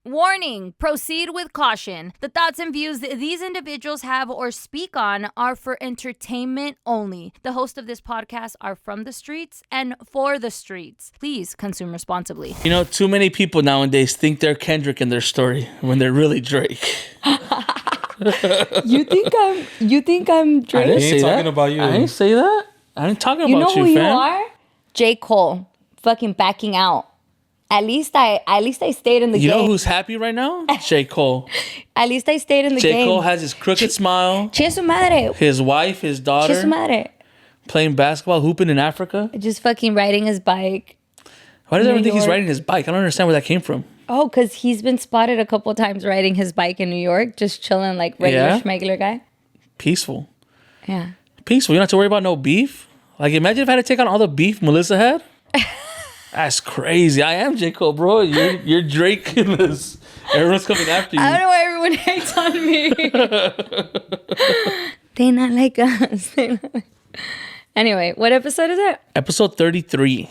Warning, proceed with caution. The thoughts and views these individuals have or speak on are for entertainment only. The hosts of this podcast are from the streets and for the streets. Please consume responsibly. You know, too many people nowadays think they're Kendrick in their story when they're really Drake. You think I'm Drake? I didn't say that. Talking about you. I didn't say that. I didn't talk about You know who you fam. are? J. Cole. Fucking backing out. At least I stayed in the game. You know who's happy right now? J. Cole. At least I stayed in the J. game. Cole has his crooked smile. Che su madre. His wife, his daughter. Che su madre. Playing basketball, hooping in Africa. Just fucking riding his bike. Why does New everyone think he's York. riding his bike? I don't understand where that came from. Oh, because he's been spotted a couple times riding his bike in New York, just chilling like regular Yeah? schmegular guy. Peaceful. Yeah. Peaceful. You don't have to worry about no beef. Like, imagine if I had to take on all the beef Melissa had. That's crazy. I am J. Cole, bro. You're Drake in this. Everyone's coming after you. I don't know why everyone hates on me. They not like us. Anyway, what episode is it? Episode 33.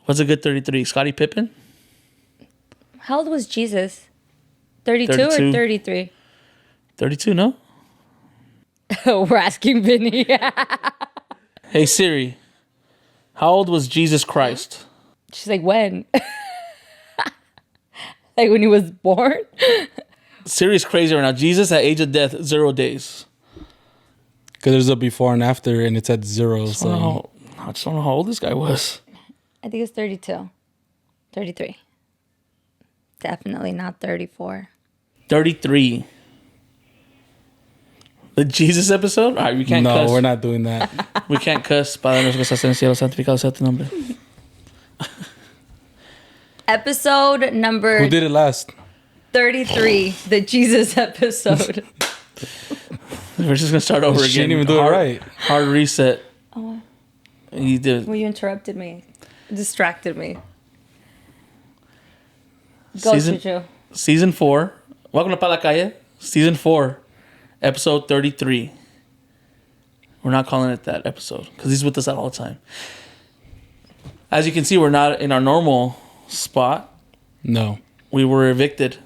What's a good 33? Scottie Pippen? How old was Jesus? 32 32. or 33? 32, no? We're asking Vinny. Hey, Siri. How old was Jesus Christ? She's like, when? Like when he was born? Siri's crazy right now. Jesus at age of death, 0 days. Because there's a before and after, and it's at 0. I So just don't know how old this guy was. I think it's 32. 33. Definitely not 34. 33. The Jesus episode? All right, we can't cuss. no, we're not doing that. We can't cuss. Padre nuestro que estás en el cielo, santificado sea tu nombre. Episode number Who did it last? 33, the Jesus episode. We're just going to start over again. She didn't even do it right. Hard reset. Oh, You did. well, you interrupted me. Distracted me. Go, Chuchu. Season 4. Welcome to Pa La Calle. Season 4. Episode 33. We're not calling it that episode because he's with us all the time. As you can see, we're not in our normal spot. No. We were evicted.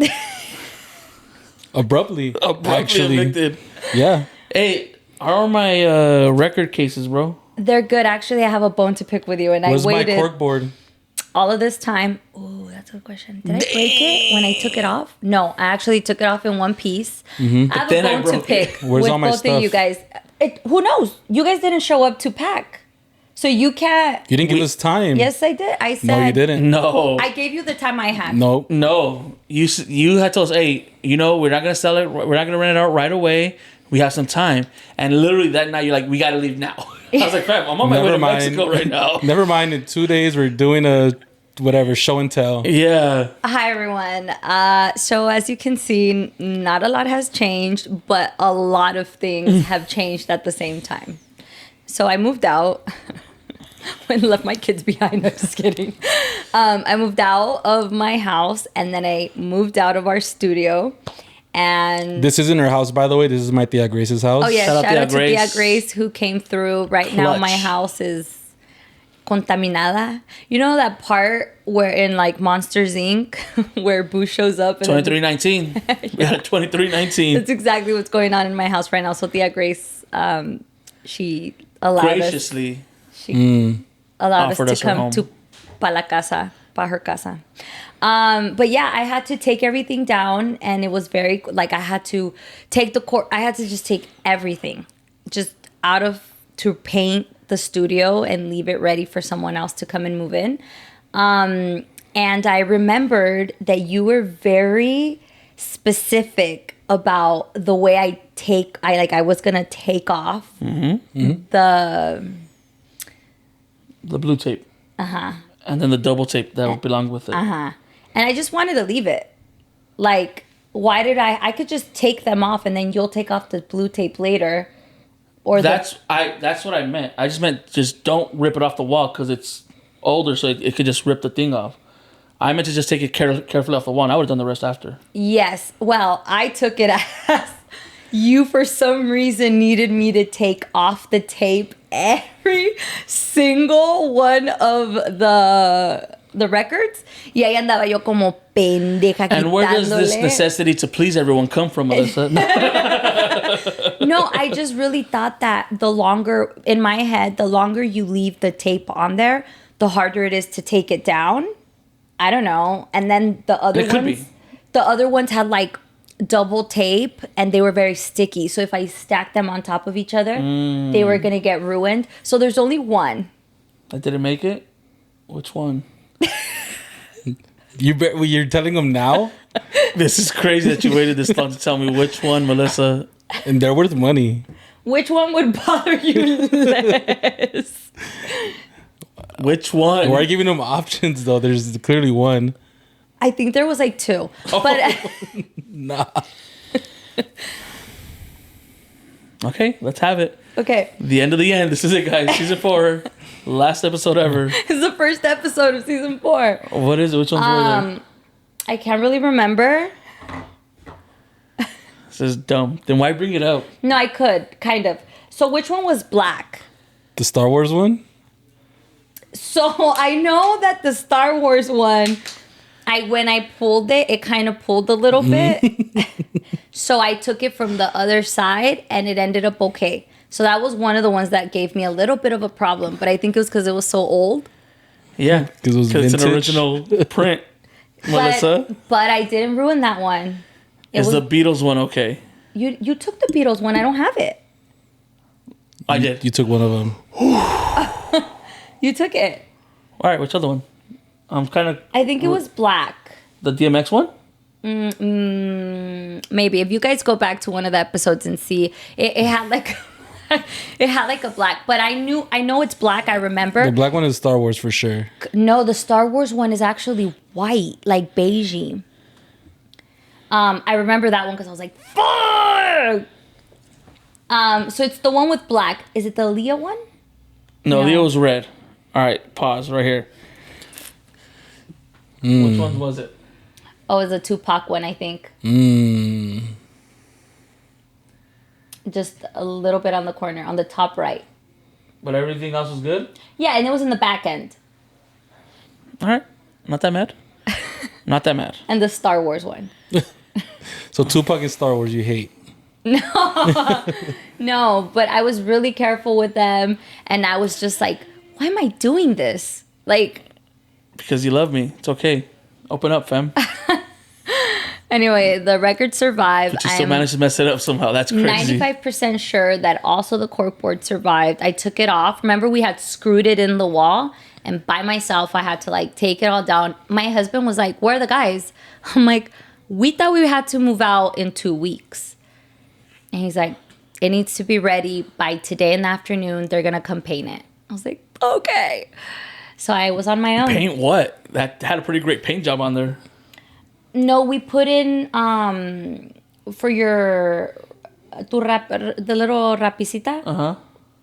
Abruptly actually. Evicted. Yeah. Hey, how are my record cases, bro? They're good. Actually, I have a bone to pick with you, and Where's I my waited corkboard? all of this time. Oh, that's a good question. Did I break it when I took it off? No, I actually took it off in one piece. Mm-hmm. I have then a I bone to broke pick it. Where's with all my both stuff? of you guys. Who knows? You guys didn't show up to pack, so you can't. You didn't give us time. Yes, I did. I said. No, you didn't. No. I gave you the time I had. No. No. You had told us, hey, we're not going to sell it. We're not going to rent it out right away. We have some time. And literally that night, you're like, we got to leave now. I was like, fam, I'm on my way to Mexico right now. Never mind. In 2 days, we're doing a show and tell. Yeah. Hi, everyone. So as you can see, not a lot has changed, but a lot of things have changed at the same time. So I moved out. When I left my kids behind. I'm just kidding. I moved out of my house, and then I moved out of our studio. And This isn't her house, by the way. This is my Tia Grace's house. oh yeah, Shout out shout out to Tia Tia Grace. Grace who came through. Right now, Clutch. my house is contaminada. You know that part where in like Monsters Inc. where Boo shows up and 2319. We got a 2319. that's exactly what's going on in my house right now. So Tia Grace, she allowed Graciously. allowed us offered to us her come home. to pa la casa, pa her casa. But yeah, I had to take everything down, and it was very like I had to take I had to just take everything just out of to paint the studio and leave it ready for someone else to come and move in. And I remembered that you were very specific about the way I was gonna take off the The blue tape. And then the double tape that belonged with it. And I just wanted to leave it. Like, why did I could just take them off and then you'll take off the blue tape later. Or That's what I meant. I just meant just don't rip it off the wall because it's older, so it could just rip the thing off. I meant to just take it carefully off the wall. And I would have done the rest after. Yes. Well, I took it as you, for some reason, needed me to take off the tape every single one of the records. Y ahí andaba yo como pendeja And where does this quitándole. necessity to please everyone come from, Melissa? No, I just really thought that the longer, in my head, the longer you leave the tape on there, the harder it is to take it down. I don't know. And then the other It could ones, be. the other ones had like double tape and they were very sticky. So if I stacked them on top of each other, they were going to get ruined. So there's only one. I didn't make it? Which one? You're telling them now? This is crazy that you waited this long to tell me which one, Melissa. And they're worth money. Which one would bother you less? Which one? We're giving them options, though. There's clearly one. I think there was like two. But Nah. Okay, let's have it. okay. The end of the end. This is it, guys. Season 4. Last episode ever. This is the first episode of season 4. What is it? Which ones were there? I can't really remember. This is dumb. Then why bring it up? No, I could, kind of. So which one was black? The Star Wars one? So I know that the Star Wars one, when I pulled it, it kind of pulled a little bit. So I took it from the other side and it ended up okay. So that was one of the ones that gave me a little bit of a problem. But I think it was because it was so old. Yeah. 'Cause it was it's an vintage. original print, Melissa. But I didn't ruin that one. It Is was, the Beatles one okay? you took the Beatles one. I don't have it. I did. You took one of them. You took it. All right, which other one? I'm kind of... I think it was black. The DMX one? Maybe if you guys go back to one of the episodes and see, it had like it had like a black. But I know it's black. I remember. The black one is Star Wars for sure. No, the Star Wars one is actually white, like beigey. I remember that one because I was like, fuck. So it's the one with black. Is it the Leah one? No, No. Leo's red. All right, pause right here. Which one was it? Oh, it's a Tupac one, I think. Just a little bit on the corner, on the top right. But everything else was good? Yeah, and it was in the back end. All right. Not that mad. Not that mad. And the Star Wars one. So Tupac and Star Wars you hate. No, but I was really careful with them. And I was just like, why am I doing this? Like, Because you love me. It's okay. Open up, fam. anyway, the record survived. But you still managed to mess it up somehow. That's crazy. 95% sure that also the corkboard survived. I took it off. Remember, we had screwed it in the wall. And by myself, I had to like take it all down. My husband was like, where are the guys? I'm like, we thought we had to move out in 2 weeks. And he's like, it needs to be ready by today in the afternoon. They're going to come paint it. I was like, okay. So I was on my own. Paint what? That had a pretty great paint job on there. No, we put in for your the little rapicita. Uh-huh.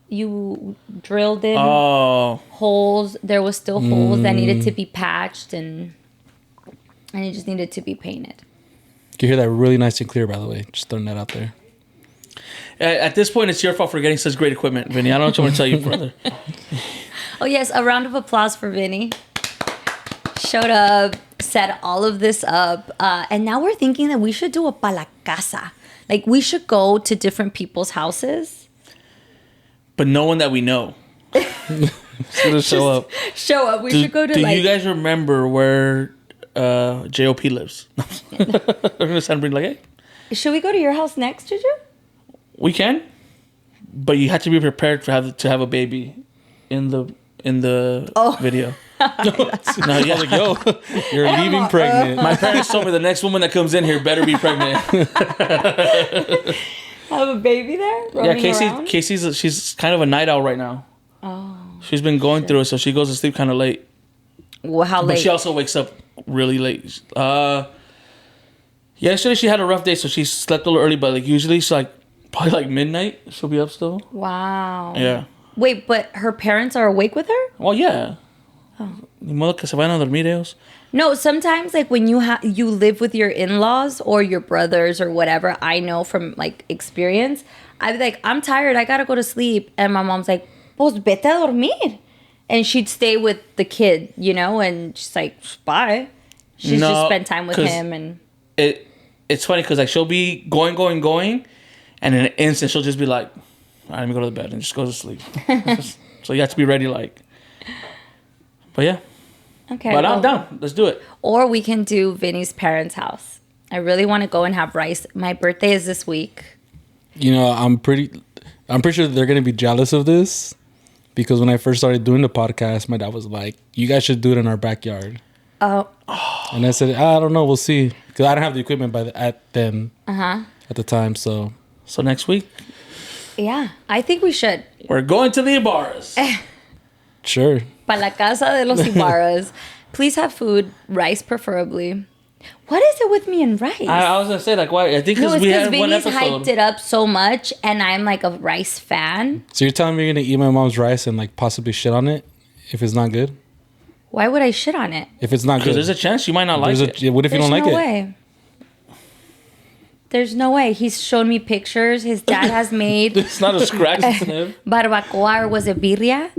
You drilled in Oh. holes. There was still holes that needed to be patched and it just needed to be painted. You can hear that really nice and clear, by the way. Just throwing that out there. At this point, it's your fault for getting such great equipment, Vinny. I don't know what you want to tell you further. Oh yes, a round of applause for Vinny. Showed up, set all of this up, and now we're thinking that we should do a pa la casa. Like we should go to different people's houses. But no one that we know. Just show up. Show up. We should go to do like. you guys remember where JOP lives? I'm going to sound like, hey, Should we go to your house next, Juju? we can. But you have to be prepared to have a baby in the video. No, yeah. Like, yo, you're leaving pregnant. My parents told me the next woman that comes in here better be pregnant. Have a baby there? Roaming around? She's kind of a night owl right now. Oh. She's been going through it, so she goes to sleep kind of late. Well, how But late? she also wakes up really late. Yesterday she had a rough day, so she slept a little early. But like usually, she's like probably like midnight. She'll be up still. Wow. Yeah. Wait, but her parents are awake with her? Well, yeah. Ni modo que se vayan a dormir ellos. No, sometimes like when you live with your in-laws or your brothers or whatever, I know from like experience, I'd be like, I'm tired, I gotta go to sleep. And my mom's like, pues vete a dormir. And she'd stay with the kid, you know, and she's like, bye. She's No, just spent time with 'cause him. And It's funny because like she'll be going, and in an instant she'll just be like, "All right, let me go to the bed," and just go to sleep. So you have to be ready, like. But yeah, okay. but well, I'm down. Let's do it. Or we can do Vinny's parents' house. I really want to go and have rice. My birthday is this week. You know, I'm pretty sure they're gonna be jealous of this because when I first started doing the podcast, my dad was like, "You guys should do it in our backyard." Oh, And I said, I don't know, we'll see, because I don't have the equipment at the time. So So next week yeah. I think we should. we're going to the Ibarras. sure. Pa la casa de los Ibarras. Please have food, rice preferably. What is it with me and rice? I was gonna say like why? I think No, because it's we because had one Vinny's episode. hyped it up so much, and I'm like a rice fan. So you're telling me you're gonna eat my mom's rice and like possibly shit on it if it's not good? Why would I shit on it? If it's not Because good, there's a chance you might not like it. What if you There's don't like no it? way. There's no way. He's shown me pictures. His dad has made It's not a scratch. It's an if. barbacoa, or was it birria?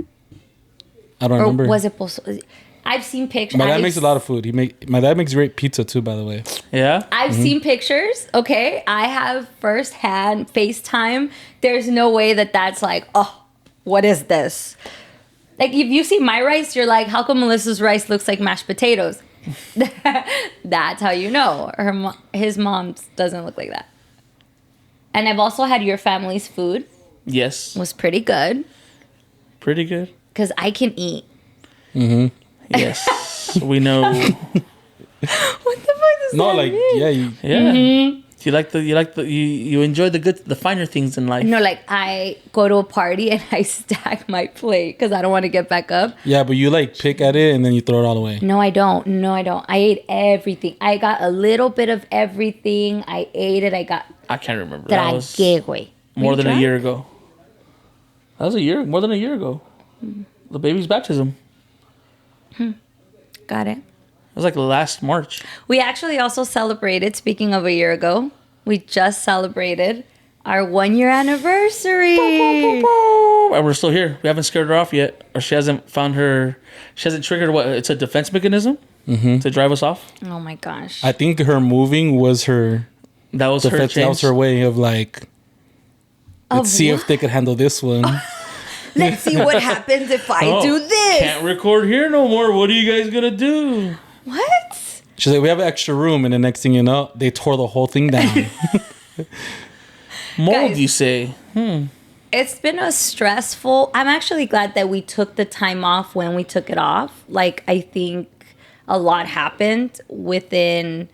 I don't Or remember. was it pozole? I've seen pictures. My dad makes a lot of food. My dad makes great pizza too, by the way. Yeah. I've seen pictures. Okay, I have firsthand FaceTime. There's no way that that's like, oh, what is this? Like if you see my rice, you're like, how come Melissa's rice looks like mashed potatoes? That's how you know. His mom's doesn't look like that. And I've also had your family's food. Yes. Was pretty good Pretty good. because I can eat. Yes. We know. What the fuck does No, that like mean? yeah, Yeah. You enjoy the finer things in life. No, like I go to a party and I stack my plate because I don't want to get back up. yeah. But you like pick at it and then you throw it all away. No, I don't. No, I don't. I ate everything. I got a little bit of everything. I ate it. I got I can't remember. That was tragué, güey. more than a Drunk? year ago. That was more than a year ago. The baby's baptism. Got it. It was like last March. We actually also celebrated, speaking of a year ago, we just celebrated our 1 year anniversary. And we're still here. We haven't scared her off yet. Or she hasn't triggered what? It's a defense mechanism to drive us off. Oh my gosh. I think her moving was her That was her defense. That was change. her way of like, let's see if they could handle this one. Let's see what happens if I Oh, do this. Can't record here no more. What are you guys gonna do? What? She's like, we have an extra room, and the next thing you know, they tore the whole thing down. Mold, Guys. you say? It's been a stressful. I'm actually glad that we took the time off when we took it off. Like, I think a lot happened within.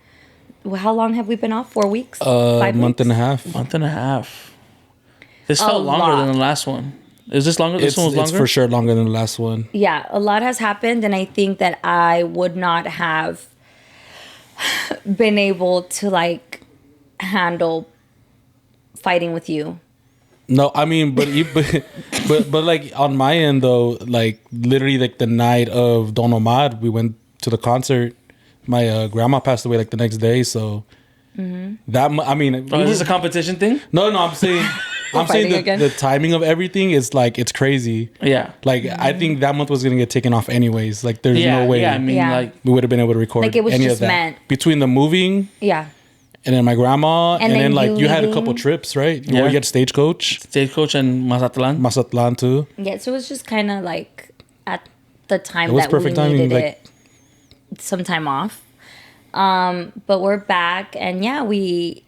How long have we been off? 4 weeks? 5 month weeks? and a half. Month and a half. This felt longer lot. than the last one. Is this longer? This one was It's longer? for sure longer than the last one. Yeah, a lot has happened, and I think that I would not have been able to like handle fighting with you. No, I mean, but like on my end though, like literally like the night of Don Omar, we went to the concert. My grandma passed away like the next day, so I mean, Oh, is this a competition thing? no, I'm saying fighting again. the timing of everything is like it's crazy. Yeah. Like I think that month was gonna get taken off anyways. Like there's Yeah. no way Yeah. I mean, Yeah. like, we would have been able to record Like, it was any just of that meant. between the moving Yeah. and then my grandma and, then then like you you had a leaving. couple trips, right? Yeah. You had Stagecoach, Stagecoach and Mazatlan. Mazatlan too. Yeah, so it was just kind of like at the time It was that perfect we timing, needed like- it, some time off. But we're back, and yeah, we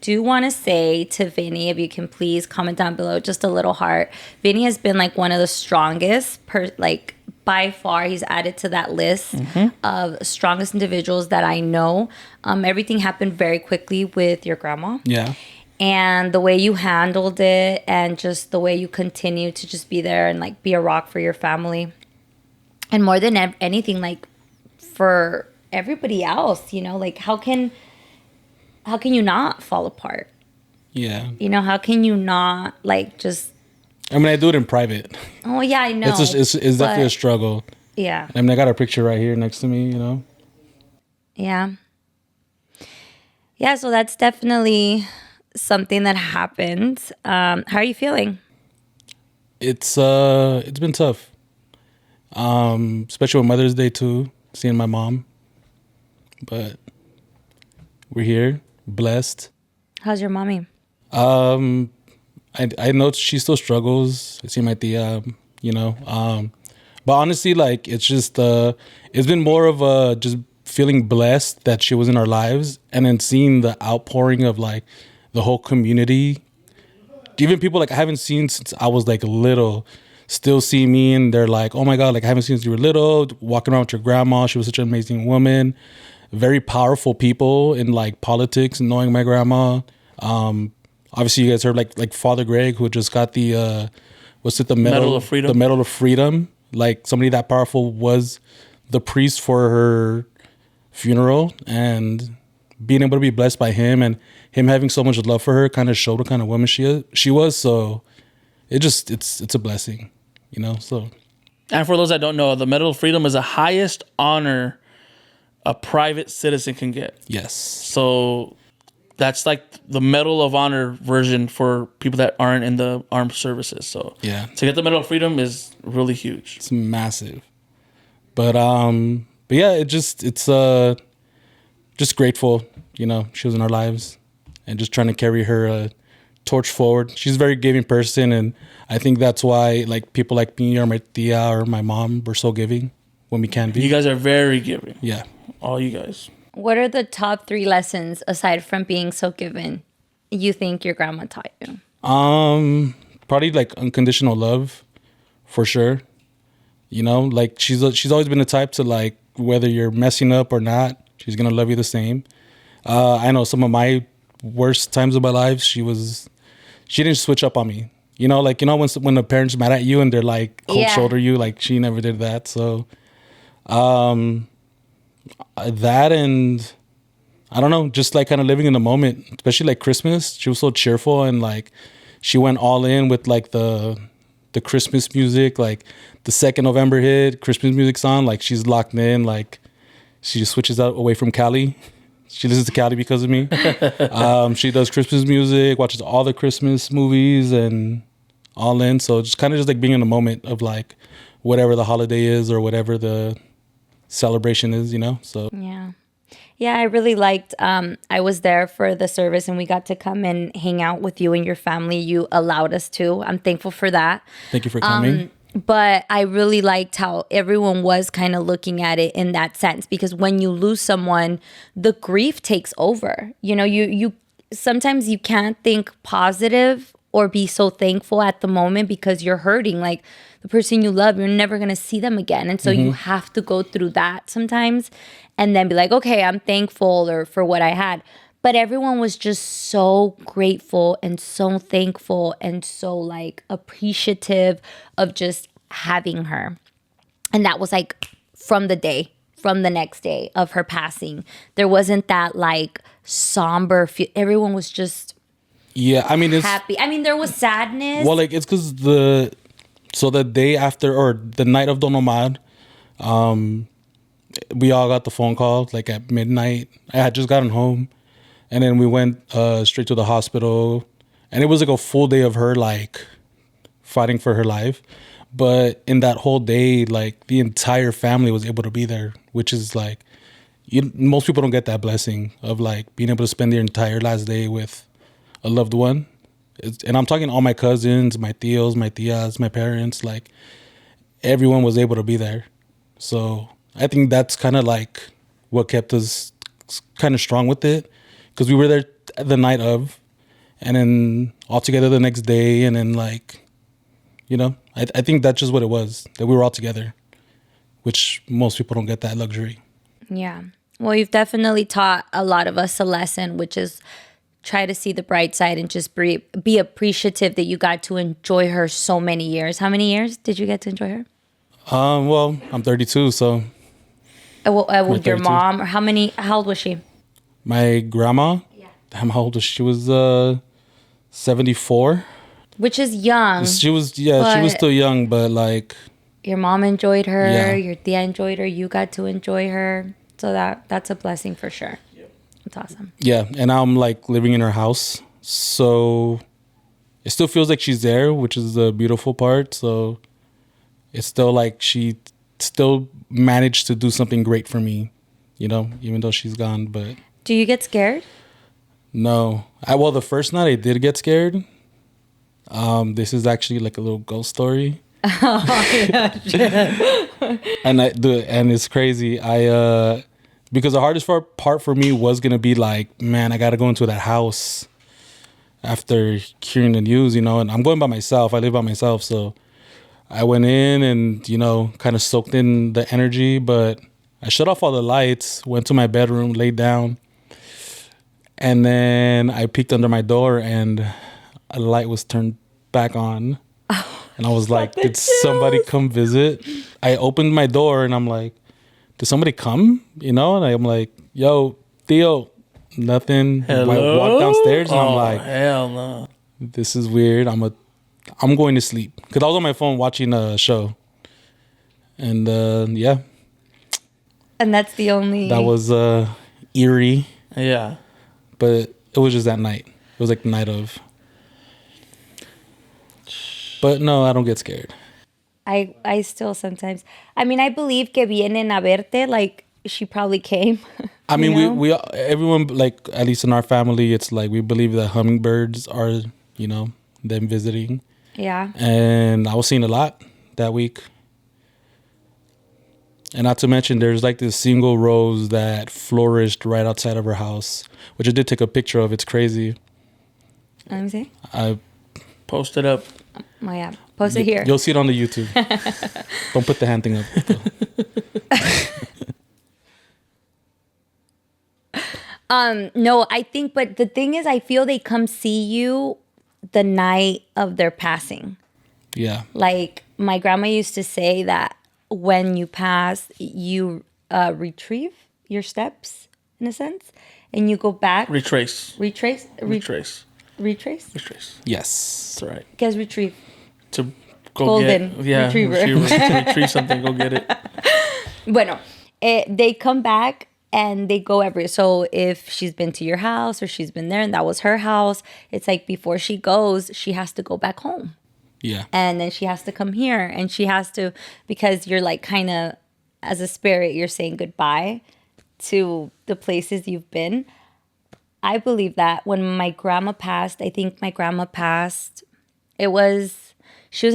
do want to say to Vinny, if you can please comment down below, just a little heart. Vinny has been like one of the strongest, like by far, he's added to that list of strongest individuals that I know. Everything happened very quickly with your grandma. Yeah. And the way you handled it, and just the way you continue to just be there and like be a rock for your family, and more than anything, like for everybody else, you know, like how can you not fall apart? Yeah. You know, how can you not like just? I mean, I do it in private. Oh yeah, I know. It's definitely a but- struggle. Yeah, I mean, I got a picture right here next to me, you know. yeah, yeah. So that's definitely something that happened. How are you feeling? It's been tough. Especially on Mother's Day too, seeing my mom. But we're here, blessed. How's your mommy? I know she still struggles. I see my tia, but honestly, like it's just it's been more of a just feeling blessed that she was in our lives, and then seeing the outpouring of like the whole community, even people like I haven't seen since I was like little, still see me and they're like, oh my god, like I haven't seen since you were little. Walking around with your grandma, she was such an amazing woman. Very powerful people in like politics, knowing my grandma. Obviously, you guys heard like Father Greg, who just got the what's it, the Medal of Freedom. The Medal of Freedom. Like somebody that powerful was the priest for her funeral, and being able to be blessed by him and him having so much love for her kind of showed what kind of woman she was. So it's a blessing, So And for those that don't know, the Medal of Freedom is the highest honor a private citizen can get. yes, So that's like the Medal of Honor version for people that aren't in the armed services. So yeah, to get the Medal of Freedom is really huge. it's massive. But yeah, it's just grateful, she was in our lives, and just trying to carry her torch forward. She's a very giving person, and I think that's why like people like me or my tia or my mom were so giving when we can be. You guys are very giving. Yeah. All you guys. What are the top 3 lessons, aside from being so given, you think your grandma taught you? Probably like unconditional love, for sure. Like she's always been the type to like, whether you're messing up or not, she's gonna love you the same. I know some of my worst times of my life, she didn't switch up on me. When the parents mad at you and they're like cold Yeah. shoulder you, like she never did that. So, that, and I don't know, just like kind of living in the moment, especially like Christmas. She was so cheerful, and like she went all in with like the Christmas music, like the second November hit, Christmas music's on, like she's locked in, like she just switches out away from Calle. She listens to Calle because of me. She does Christmas music, watches all the Christmas movies, and all in. So just kind of just like being in the moment of like whatever the holiday is or whatever the celebration is, So Yeah, I really liked, I was there for the service and we got to come and hang out with you and your family. You allowed us to. I'm thankful for that. thank you for coming. But I really liked how everyone was kind of looking at it in that sense, because when you lose someone, the grief takes over. You sometimes you can't think positive or be so thankful at the moment because you're hurting. Like the person you love, you're never going to see them again. And so you have to go through that sometimes and then be like, okay, I'm thankful or for what I had. But everyone was just so grateful and so thankful and so like appreciative of just having her. And that was like from the next day of her passing. There wasn't that like somber feel. Everyone was just Yeah, I mean, it's happy. I mean, there was sadness. well, like it's because the day after or the night of Don Omar, we all got the phone call like at midnight. I had just gotten home, and then we went straight to the hospital, and it was like a full day of her like fighting for her life. But in that whole day, like the entire family was able to be there, which is like most people don't get that blessing of like being able to spend their entire last day with a loved one. And I'm talking all my cousins, my tios, my tias, my parents, like everyone was able to be there. So I think that's kind of like what kept us kind of strong with it, because we were there the night of, and then all together the next day. And then like, I think that's just what it was, that we were all together, which most people don't get that luxury. Yeah. Well, you've definitely taught a lot of us a lesson, which is try to see the bright side and just be appreciative that you got to enjoy her so many years. How many years did you get to enjoy her? Well, I'm 32, so. With your mom, or how old was she? My grandma? Yeah. Damn, how old was she? She was 74. Which is young. She was still young, but like. Your mom enjoyed her, Yeah. your tia enjoyed her, you got to enjoy her. So that's a blessing for sure. That's awesome. Yeah, and now I'm like living in her house, so it still feels like she's there, which is the beautiful part. So it's still like she still managed to do something great for me, you know, even though she's gone. But Do you get scared? no, well, the first night I did get scared. This is actually like a little ghost story. And it's crazy. Because the hardest part for me was gonna be like, man, I gotta go into that house after hearing the news, you know, and I'm going by myself. I live by myself, so I went in and, you know, kind of soaked in the energy, but I shut off all the lights, went to my bedroom, laid down, and then I peeked under my door and a light was turned back on. And I was like, did somebody come visit? I opened my door and I'm like, did somebody come? You know, and I'm like, yo, Theo, nothing. Hello? I walked downstairs and I'm like, hell no. this is weird. I'm going to sleep because I was on my phone watching a show, and yeah, And that's the only. that was eerie, Yeah. but it was just that night. It was like the night of. But no, I don't get scared. I still sometimes. I mean, I believe que vienen a verte. Like she probably came. I mean, you know? we everyone, like, at least in our family, it's like we believe that hummingbirds are, you know, them visiting. Yeah. And I was seeing a lot that week. And not to mention, there's like this single rose that flourished right outside of her house, which I did take a picture of. It's crazy. Let me see. I Post it up. Oh yeah. Post it here. You'll see it on the YouTube. Don't put the hand thing up. No, I think, but the thing is, I feel they come see you the night of their passing. Yeah. Like my grandma used to say that when you pass, you retrieve your steps in a sense, and you go back. Retrace. Retrace. Retrace. Retrace. Retrace. Yes. That's right. Guess retrieve. To go Golden get. Yeah. retriever. To retrieve something, go get it. Bueno, they come back and they go every. So if she's been to your house or she's been there and that was her house, it's like before she goes, she has to go back home. Yeah. And then she has to come here and she has to, because you're like kind of, as a spirit, you're saying goodbye to the places you've been. I believe that when my grandma passed, I think my grandma passed, she was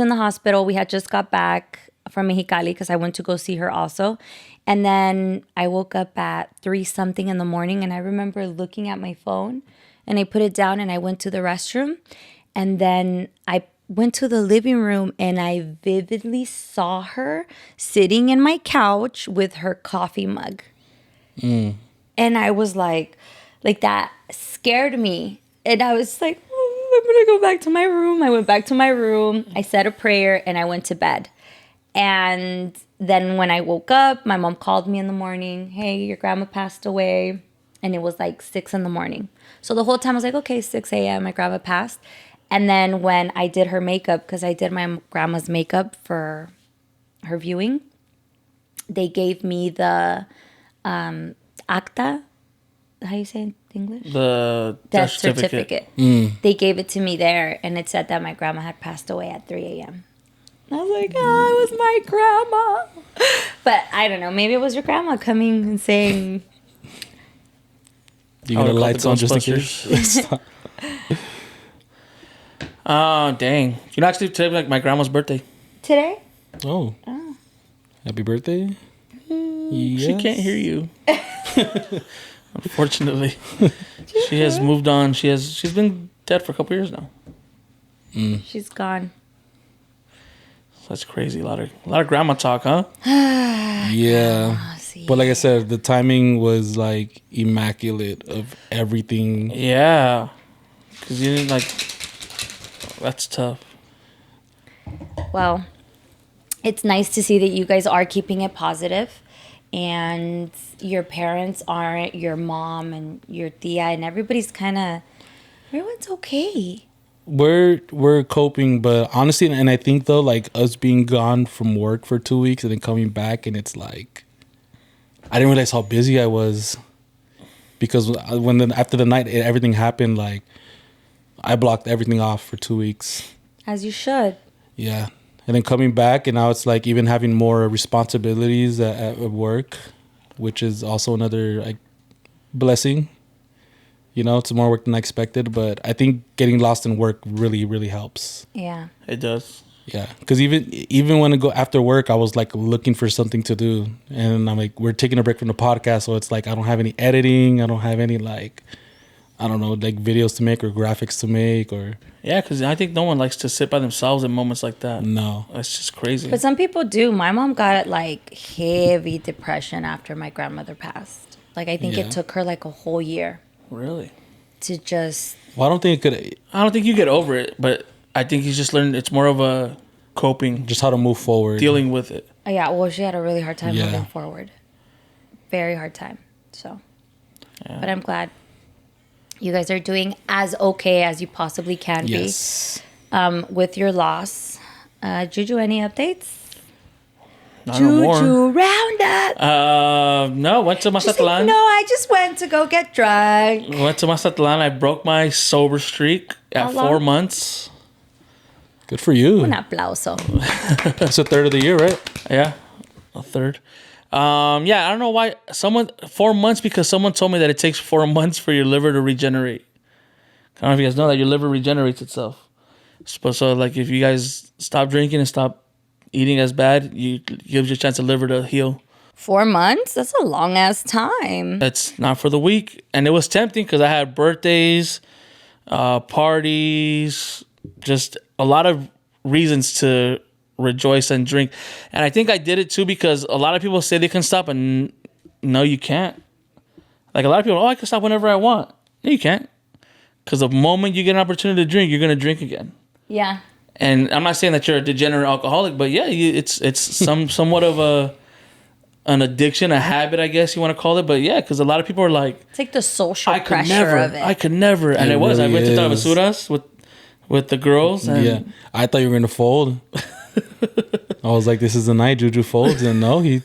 in the hospital. We had just got back from Mexicali because I went to go see her also. And then I woke up at 3 something in the morning and I remember looking at my phone and I put it down and I went to the restroom. And then I went to the living room and I vividly saw her sitting in my couch with her coffee mug. And I was like that scared me. And I was like, I'm going to go back to my room. I went back to my room. I said a prayer and I went to bed. And then when I woke up, my mom called me in the morning. Hey, your grandma passed away. And it was like 6 in the morning. So the whole time I was like, okay, 6 a.m. my grandma passed. And then when I did her makeup, because I did my grandma's makeup for her viewing, they gave me the acta. How you say it in English? The Death certificate. They gave it to me there, and it said that my grandma had passed away at 3 a.m. I was like, oh, it was my grandma. But I don't know. Maybe it was your grandma coming and saying... You got the lights on just in case? Oh, dang. You know, actually, today like my grandma's birthday. Today? Oh. Happy birthday. Yes. She can't hear you. Unfortunately. She has moved on. She's been dead for a couple years now. She's gone. That's crazy. A lot of grandma talk, huh? Yeah. But like I said, the timing was like immaculate of everything. Yeah. Because you didn't like... That's tough. Well, it's nice to see that you guys are keeping it positive and your parents aren't, your mom and your tia and everyone's okay. We're coping, but honestly, and I think though, like us being gone from work for 2 weeks and then coming back, and it's like I didn't realize how busy I was because after the night everything happened, like I blocked everything off for 2 weeks. As you should. Yeah, And then coming back, and now it's like even having more responsibilities at work, which is also another like blessing. You know, it's more work than I expected, but I think getting lost in work really, really helps. Yeah. It does. Yeah, because even when I go after work, I was like looking for something to do, and I'm like, we're taking a break from the podcast, so it's like I don't have any editing, I don't have any like, I don't know, like videos to make or graphics to make or. Yeah, because I think no one likes to sit by themselves in moments like that. No, That's just crazy. But some people do. My mom got like heavy depression after my grandmother passed. Like, I think Yeah. it took her like a whole year Really? to just. well, I don't think it could. I don't think you get over it, but I think he's just learned it's more of a coping, Just how to move forward. dealing with it. Yeah, well, she had a really hard time Yeah. moving forward. Very hard time. So, Yeah. but I'm glad you guys are doing as okay as you possibly can Yes. be with your loss. Juju, any updates? Not no more. Juju, round up. No, went to She's like, Mazatlan. no, I just went to go get drunk. Went to Mazatlan. I broke my sober streak How at long? 4 months. Good for you. Un aplauso. It's a third of the year, right? Yeah, a third. Yeah, I don't know why 4 months, because someone told me that it takes 4 months for your liver to regenerate. I don't know if you guys know that your liver regenerates itself. So like if you guys stop drinking and stop eating as bad, you gives your chance of liver to heal. 4 months? That's a long ass time. It's not for the weak, and it was tempting because I had birthdays, parties, just a lot of reasons to rejoice and drink. And I think I did it too because a lot of people say they can stop, and no, you can't. Like a lot of people, I can stop whenever I want. No, you can't, because the moment you get an opportunity to drink, you're gonna drink again. Yeah. And I'm not saying that you're a degenerate alcoholic, but yeah, it's somewhat of an addiction, a habit, I guess you want to call it. But yeah, because a lot of people are like, It's like the social I could pressure never, of it. I could never, and It it was. I really went to is. Travessuras with the girls. And Yeah. I thought you were gonna fold. I was like, this is the night Juju folds, and no, he.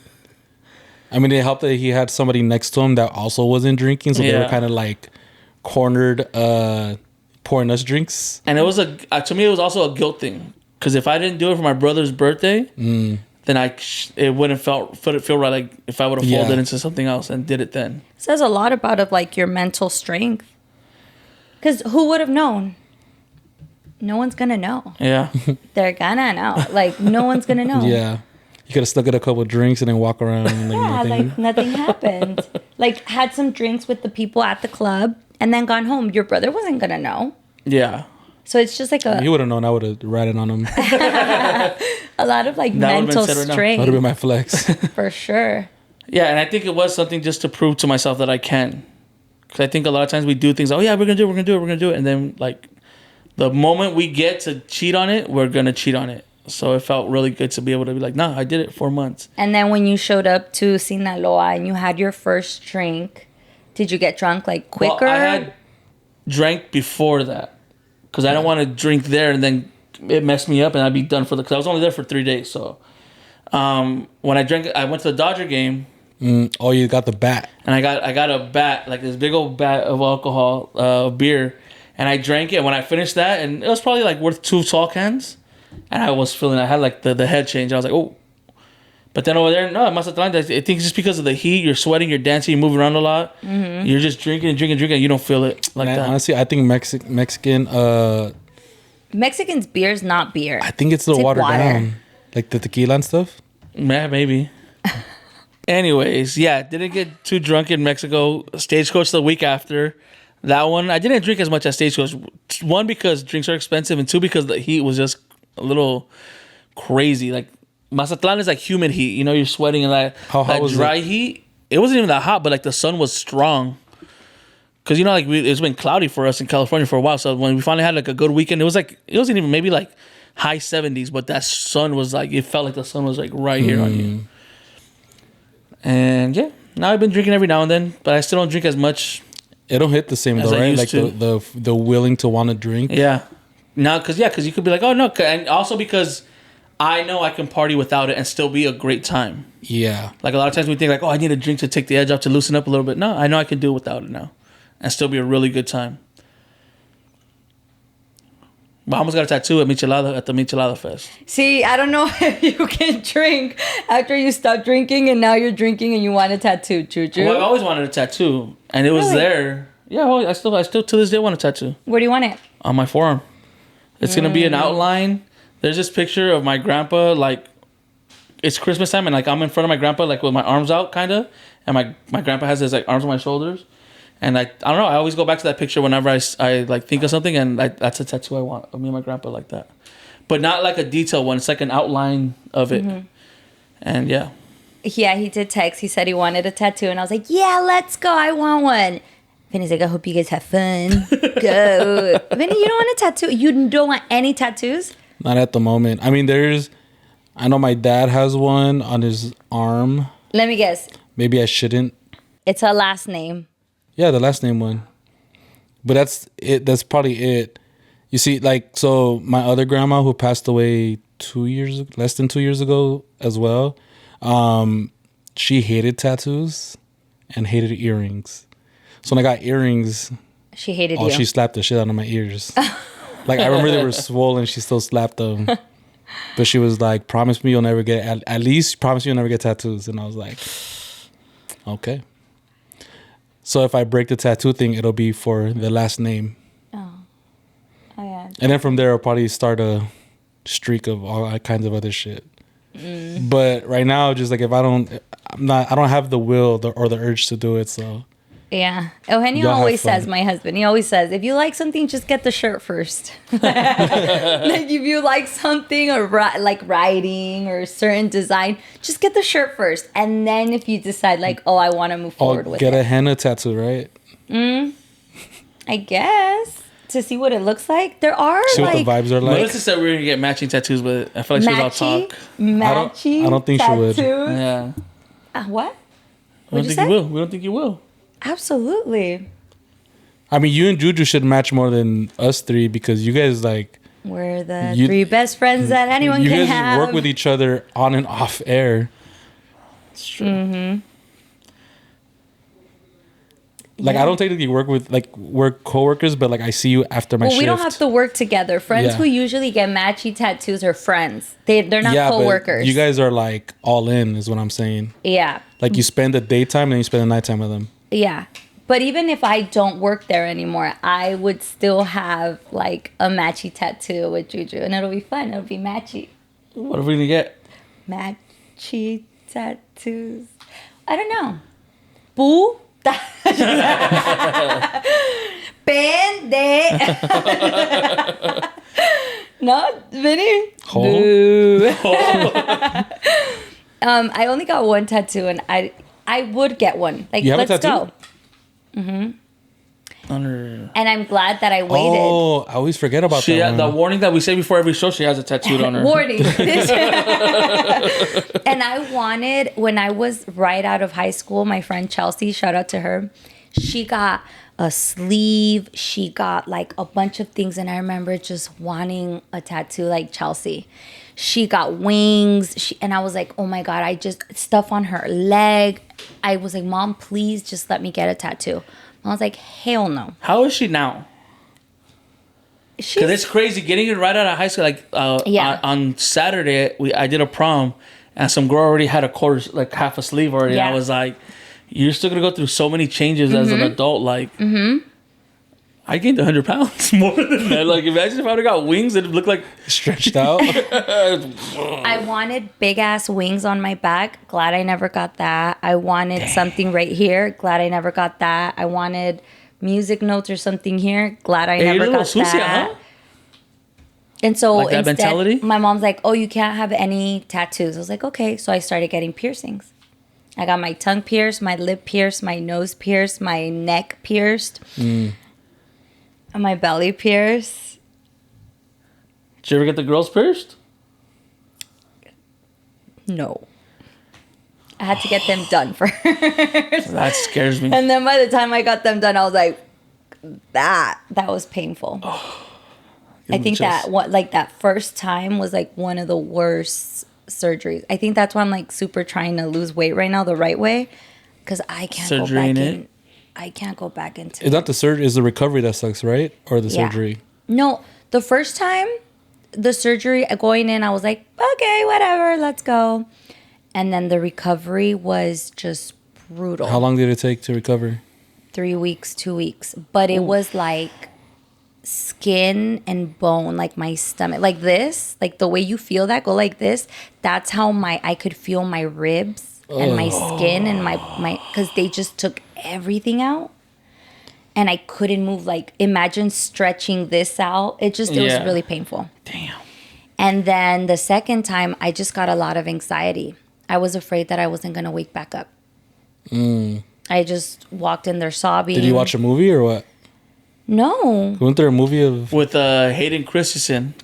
I mean, it helped that he had somebody next to him that also wasn't drinking, so they were Yeah. kind of like cornered, pouring us drinks. And it was to me, it was also a guilt thing, because if I didn't do it for my brother's birthday, then it wouldn't feel right. Like if I would have folded Yeah. into something else and did it then. Says a lot about of like your mental strength. Because who would have known? No one's gonna know. Yeah, They're gonna know. Like no one's gonna know. Yeah. You could have stuck at a couple drinks and then walk around. And like Yeah, nothing. like nothing happened. Like had some drinks with the people at the club and then gone home. Your brother wasn't gonna know. yeah. So it's just like He would have known. I would have ratted on him. That a lot of like That would've been mental said right now. would have strength been my flex. for sure. Yeah, and I think it was something just to prove to myself that I can. Because I think a lot of times we do things, oh yeah, we're going to do it. And then like the moment we get to cheat on it, we're going to cheat on it. So it felt really good to be able to be like, nah, I did it 4 months. And then when you showed up to Sinaloa and you had your first drink, did you get drunk like quicker? Well, I had drank before that. Because I don't want to drink there and then it messed me up and I'd be done because I was only there for 3 days. So when I drank, I went to the Dodger game. Oh, you got the bat. And I got a bat, like this big old bat of alcohol, beer, and I drank it. And when I finished that, and it was probably like worth 2 tall cans, and I had like the head change. I was like, oh. But then over there, no, Mazatlan, I think it's just because of the heat, you're sweating, you're dancing, you're moving around a lot. Mm-hmm. You're just drinking, and you don't feel it like Man, that. honestly, I think Mexican. Mexican's beer's not beer. I think it's the like watered water. down, like the tequila and stuff. Yeah, maybe. Anyways, yeah, didn't get too drunk in Mexico. Stagecoach the week after. That one, I didn't drink as much as Stagecoach. 1, because drinks are expensive, and 2, because the heat was just a little crazy. Like, Mazatlan is like humid heat. You know, you're sweating and like How hot that was dry it? heat. It wasn't even that hot, but like the sun was strong. Because, you know, like it's been cloudy for us in California for a while. So when we finally had like a good weekend, it wasn't even maybe like high 70s, but that sun was like, it felt like the sun was like right here on you. And yeah, now I've been drinking every now and then, but I still don't drink as much. It don't hit the same As though, I right? used Like to. the willing to want to drink. Yeah. Now, because you could be like, oh no. And also because I know I can party without it and still be a great time. Yeah. Like a lot of times we think like, oh, I need a drink to take the edge off, to loosen up a little bit. No, I know I can do it without it now and still be a really good time. My almost got a tattoo at the Michelada Fest. See, I don't know if you can drink after you stop drinking and now you're drinking and you want a tattoo, Juju. Well, I always wanted a tattoo, and it was there. Yeah, well, I still to this day want a tattoo. Where do you want it? On my forearm. It's gonna be an outline. There's this picture of my grandpa, like it's Christmas time, and like I'm in front of my grandpa, like with my arms out, kind of, and my grandpa has his like arms on my shoulders. And I don't know. I always go back to that picture whenever I like think of something, and that's a tattoo I want of me and my grandpa like that, but not like a detailed one. It's like an outline of it, and yeah. Yeah, he did text. He said he wanted a tattoo, and I was like, "Yeah, let's go. I want one." Vinny's like, "I hope you guys have fun. Go, Vinny. You don't want a tattoo? You don't want any tattoos? Not at the moment. I mean, I know my dad has one on his arm. Let me guess. Maybe I shouldn't. It's a last name. Yeah, the last name one. But that's it. That's probably it. You see, like, so my other grandma who passed away less than 2 years ago as well, she hated tattoos and hated earrings. So when I got earrings, She hated you. she slapped the shit out of my ears. Like, I remember they were swollen. She still slapped them. But she was like, promise me you'll never get, at least promise me you'll never get tattoos. And I was like, okay. So if I break the tattoo thing, it'll be for the last name. Oh yeah. And then from there, I'll probably start a streak of all kinds of other shit. But right now, just like if I don't have the will or the urge to do it. So Yeah. Eugenio Y'all have always fun. says, my husband, he always says, if you like something, just get the shirt first. Like if you like something or like writing or a certain design, just get the shirt first. And then if you decide like, oh, I want to move forward with get it. a henna tattoo, right? I guess. To see what it looks like. There are See like what the vibes are like. Melissa said we were gonna get matching tattoos, but I feel like she was all talk. matchy I don't think she would. tattoos. Yeah. What? We don't What'd you think say? you will. We don't think you will. Absolutely. I mean, you and Juju should match more than us three because you guys like We're the You- three best friends that anyone you can guys have. work with each other on and off air. It's true. Mm-hmm. Like I don't technically work with we're coworkers, but like I see you after my Well, shift. we don't have to work together. Friends Yeah. who usually get matchy tattoos are friends. They're not but coworkers. you guys are like all in, is what I'm saying. Yeah. Like you spend the daytime and then you spend the nighttime with them. Yeah. But even if I don't work there anymore, I would still have like a matchy tattoo with Juju, and it'll be fun. It'll be matchy. What are we gonna get? Matchy tattoos. I don't know. Boo. Pende. No, Vinny. Hole? Boo. I only got one tattoo, and I would get one. Like, You have a let's tattoo? go. Mm-hmm. Under. And I'm glad that I waited. Oh, I always forget about She that. the one. warning that we say before every show. She has a tattooed on her. Warning. And I wanted, when I was right out of high school, my friend Chelsea, shout out to her, she got a sleeve. She got like a bunch of things. And I remember just wanting a tattoo like Chelsea. She got wings. And I was like, oh my God, I just, stuff on her leg. I was like, Mom, please just let me get a tattoo. I was like, hell no. How is she now? Because it's crazy getting it right out of high school. Like Yeah. on Saturday, I did a prom, and some girl already had a quarter, like half a sleeve already. Yeah. And I was like, "You're still gonna go through so many changes as an adult." Like, I gained 100 pounds more than that. Like, imagine if I would have got wings, it'd look like Stretched out. I wanted big ass wings on my back. Glad I never got that. I wanted something right here. Glad I never got that. I wanted music notes or something here. Glad I never got sucia, that. huh? And so Like that instead, mentality? my mom's like, "Oh, you can't have any tattoos." I was like, "Okay." So I started getting piercings. I got my tongue pierced, my lip pierced, my nose pierced, my neck pierced, and my belly pierced. Did you ever get the girls pierced? No. I had to get them done first. That scares me. And then by the time I got them done, I was like, that was painful. I think that that first time was like one of the worst surgeries. I think that's why I'm like super trying to lose weight right now the right way, because I can't Surgery go ain't back it? in. I can't go back into It's not the surgery, it's the recovery that sucks, right? Or the Yeah. surgery. No, The first time, the surgery going in, I was like, okay, whatever, let's go. And then the recovery was just brutal. How long did it take to recover? 3 weeks, 2 weeks. But it was like skin and bone, like my stomach, like this, like the way you feel that, go like this. That's how I could feel my ribs and my skin and my, because they just took everything out. And I couldn't move. Like, imagine stretching this out. It was really painful. Damn. And then the second time, I just got a lot of anxiety. I was afraid that I wasn't going to wake back up. I just walked in there sobbing. Did you watch a movie or what? No. Wasn't there a movie of... With Hayden Christensen.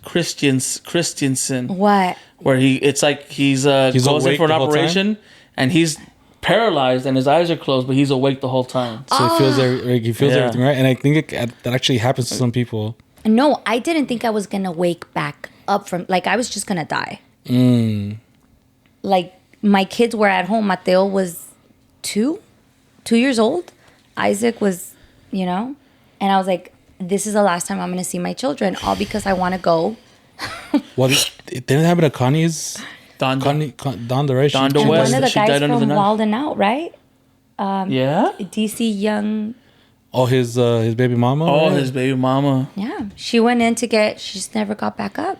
What? Where he's goes in for an operation and he's paralyzed and his eyes are closed, but he's awake the whole time. So he feels everything, right? And I think that actually happens to some people. No, I didn't think I was going to wake back up from... Like, I was just going to die. Like, my kids were at home. Mateo was 2 years old. Isaac was, and I was like, this is the last time I'm going to see my children, all because I want to go. Well, it didn't happen to Connie's... Donda, right? Donda And West. one of the She died guys under the from knife. Wild 'N Out, right? Yeah? DC Young. Oh, his baby mama? Oh, right? his baby mama. Yeah. She went in she just never got back up.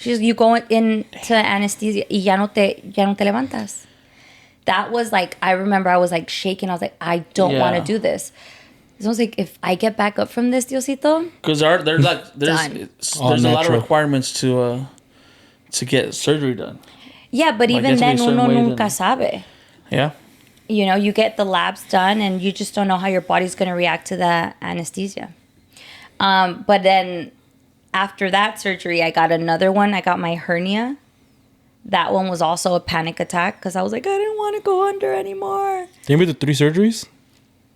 You go into anesthesia y ya no te levantas. That was like, I remember I was like shaking. I was like, I don't want to do this. So I was like, if I get back up from this, Diosito. Because there's a lot of requirements to get surgery done. Yeah, but Like, even it's gonna then, be a certain uno way nunca then. sabe. Yeah. You get the labs done and you just don't know how your body's going to react to the anesthesia. But then after that surgery, I got another one. I got my hernia. That one was also a panic attack because I was like, I didn't want to go under anymore. You made the 3 surgeries?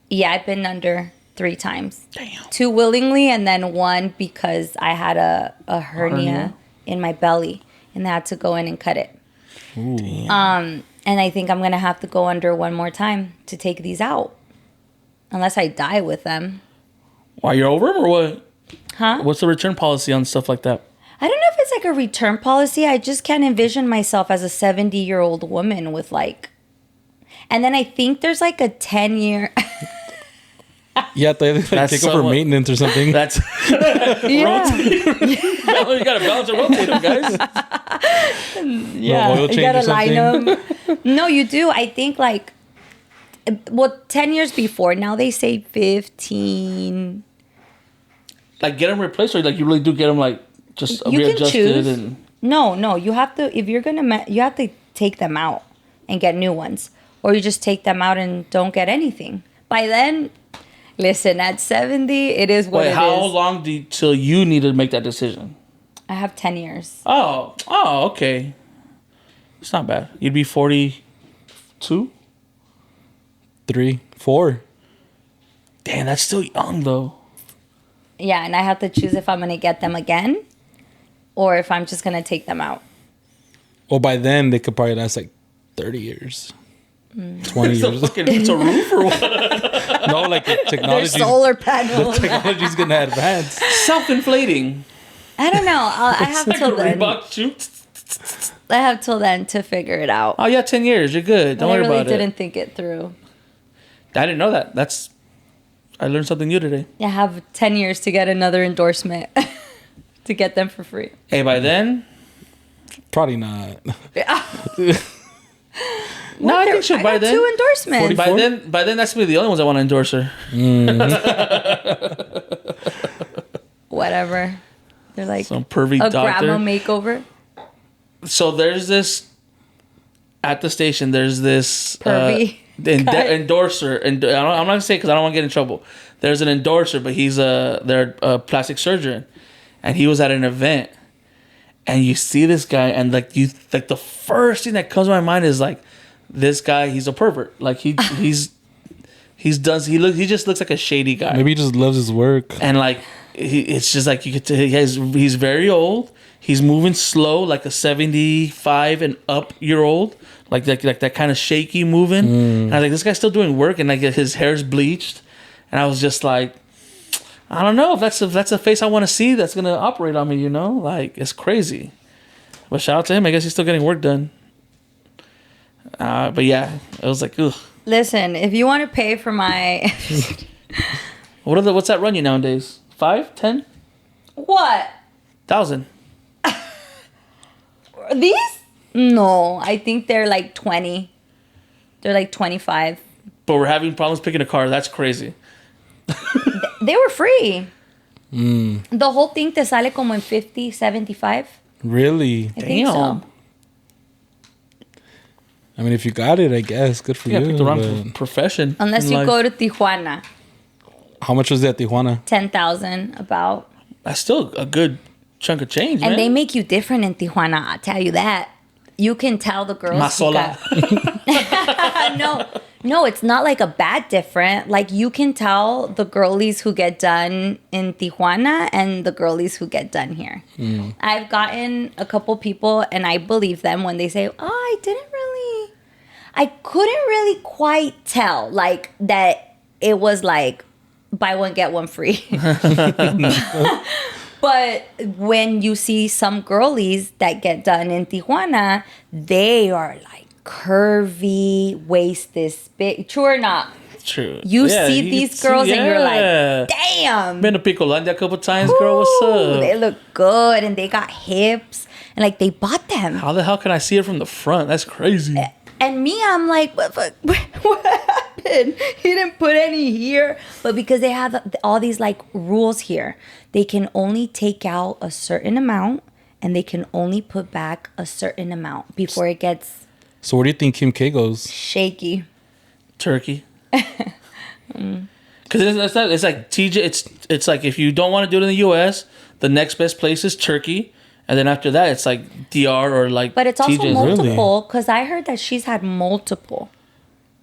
Yeah, I've been under 3 times. Damn. 2 willingly and then 1 because I had a hernia in my belly and they had to go in and cut it. Damn. And I think I'm going to have to go under 1 more time to take these out. Unless I die with them. Why, you're over them or what? Huh? What's the return policy on stuff like that? I don't know if it's like a return policy. I just can't envision myself as a 70-year-old woman with like... And then I think there's like a 10-year... Yeah, they take over maintenance or something. That's... Yeah. You got to balance and rotate them, guys. Yeah, oil you change gotta or line something? them. No, you do. I think like... Well, 10 years before. Now they say 15... Like, get them replaced, or like you really do get them like just You can readjusted choose. and... No. You have to... If you're gonna... You have to take them out and get new ones. Or you just take them out and don't get anything. By then... Listen, at 70, it is what it is. How long till you need to make that decision? I have 10 years. Oh, okay. It's not bad. You'd be 42? 3, 4. Damn, that's still young, though. Yeah, and I have to choose if I'm going to get them again or if I'm just going to take them out. Well, by then, they could probably last like 30 years. 20 years. It's a roof or what? No, like the They're technology. solar panels. The technology's going to advance. Self-inflating. I don't know. I have Like a till then. Reebok shoot. I have till then to figure it out. Oh, yeah, 10 years. You're good. Don't I worry really about didn't it. think it through. I didn't know that. I learned something new today. I have 10 years to get another endorsement to get them for free. Hey, by then... Probably not. No, I think she'll I by got then. 2 endorsements. By then, that's gonna be the only ones I want to endorse her. Whatever. They're like Some pervy a doctor. grandma makeover. So there's this at the station. There's this Pervy endorser, and I'm not gonna say because I don't want to get in trouble. There's an endorser, but they're a plastic surgeon, and he was at an event, and you see this guy, and like the first thing that comes to my mind is like, this guy, he's a pervert. Like he just looks like a shady guy. Maybe he just loves his work. And like it's just like you could tell he's very old. He's moving slow, like a 75 and up year old, like that kind of shaky moving. And I was like, this guy's still doing work, and like his hair's bleached. And I was just like, I don't know if that's a face I want to see that's gonna operate on me. You know, like it's crazy. But shout out to him. I guess he's still getting work done. But yeah, it was like, ugh. Listen, if you want to pay for my What's that run you nowadays? 5, 10, what 1,000? these? No, I think they're like 20. They're like 25. But we're having problems picking a car. That's crazy. They were free. The whole thing te sale como en 50, 75. Really? I think so. I mean, if you got it, I guess good for Yeah, you. pick the wrong but profession. Unless in you life. go to Tijuana, how much was that, Tijuana? 10,000 about. That's still a good chunk of change, man. And they make you different in Tijuana. I'll tell you that. You can tell the girls. Masola. No, it's not like a bad different. Like you can tell the girlies who get done in Tijuana and the girlies who get done here. I've gotten a couple people and I believe them when they say, "Oh, I couldn't really quite tell like that it was like buy one get one free." But when you see some girlies that get done in Tijuana, they are like curvy, waist this big. True or not? True. You Yeah, see can these girls and you're yeah. like, damn. Been to Picolandia a couple times, girl. What's Ooh, up? they look good and they got hips and like they bought them. How the hell can I see it from the front? That's crazy. And me, I'm like, what happened? He didn't put any here. But because they have all these like rules here, they can only take out a certain amount and they can only put back a certain amount before it gets So where do you think Kim K goes? shaky. Turkey. Because it's like TJ. It's like if you don't want to do it in the U.S., the next best place is Turkey, and then after that, it's like DR or like. But it's also TJ's. multiple because I heard that she's had multiple.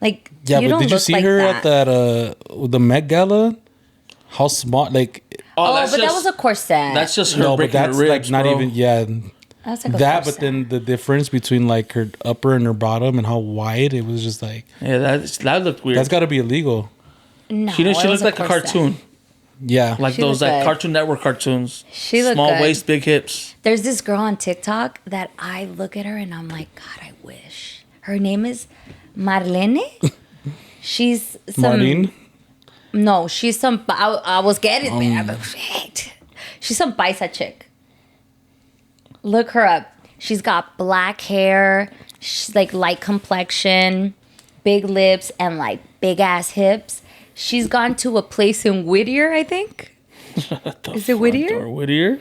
Like, Yeah, you but don't did you look see like her that. at that the Met Gala? How smart, like Oh, that's but that just- was a corset. That's just her no, but breaking her that's ribs, like not bro. even That's like a that. corset. But then the difference between like her upper and her bottom and how wide it was just like Yeah, that looked weird. that's got to be illegal. No, She it looked was like a corset. cartoon, Yeah, like She those looked like good. Cartoon Network cartoons. She looked Small good. waist, big hips. There's this girl on TikTok that I look at her and I'm like, God, I wish. Her name is Marlene. She's some. Marlene. No, she's some. I was getting there, but shit. She's some paisa chick. Look her up. She's got black hair. She's like light complexion, big lips, and like big ass hips. She's gone to a place in Whittier, I think. Is it Whittier? Or Whittier?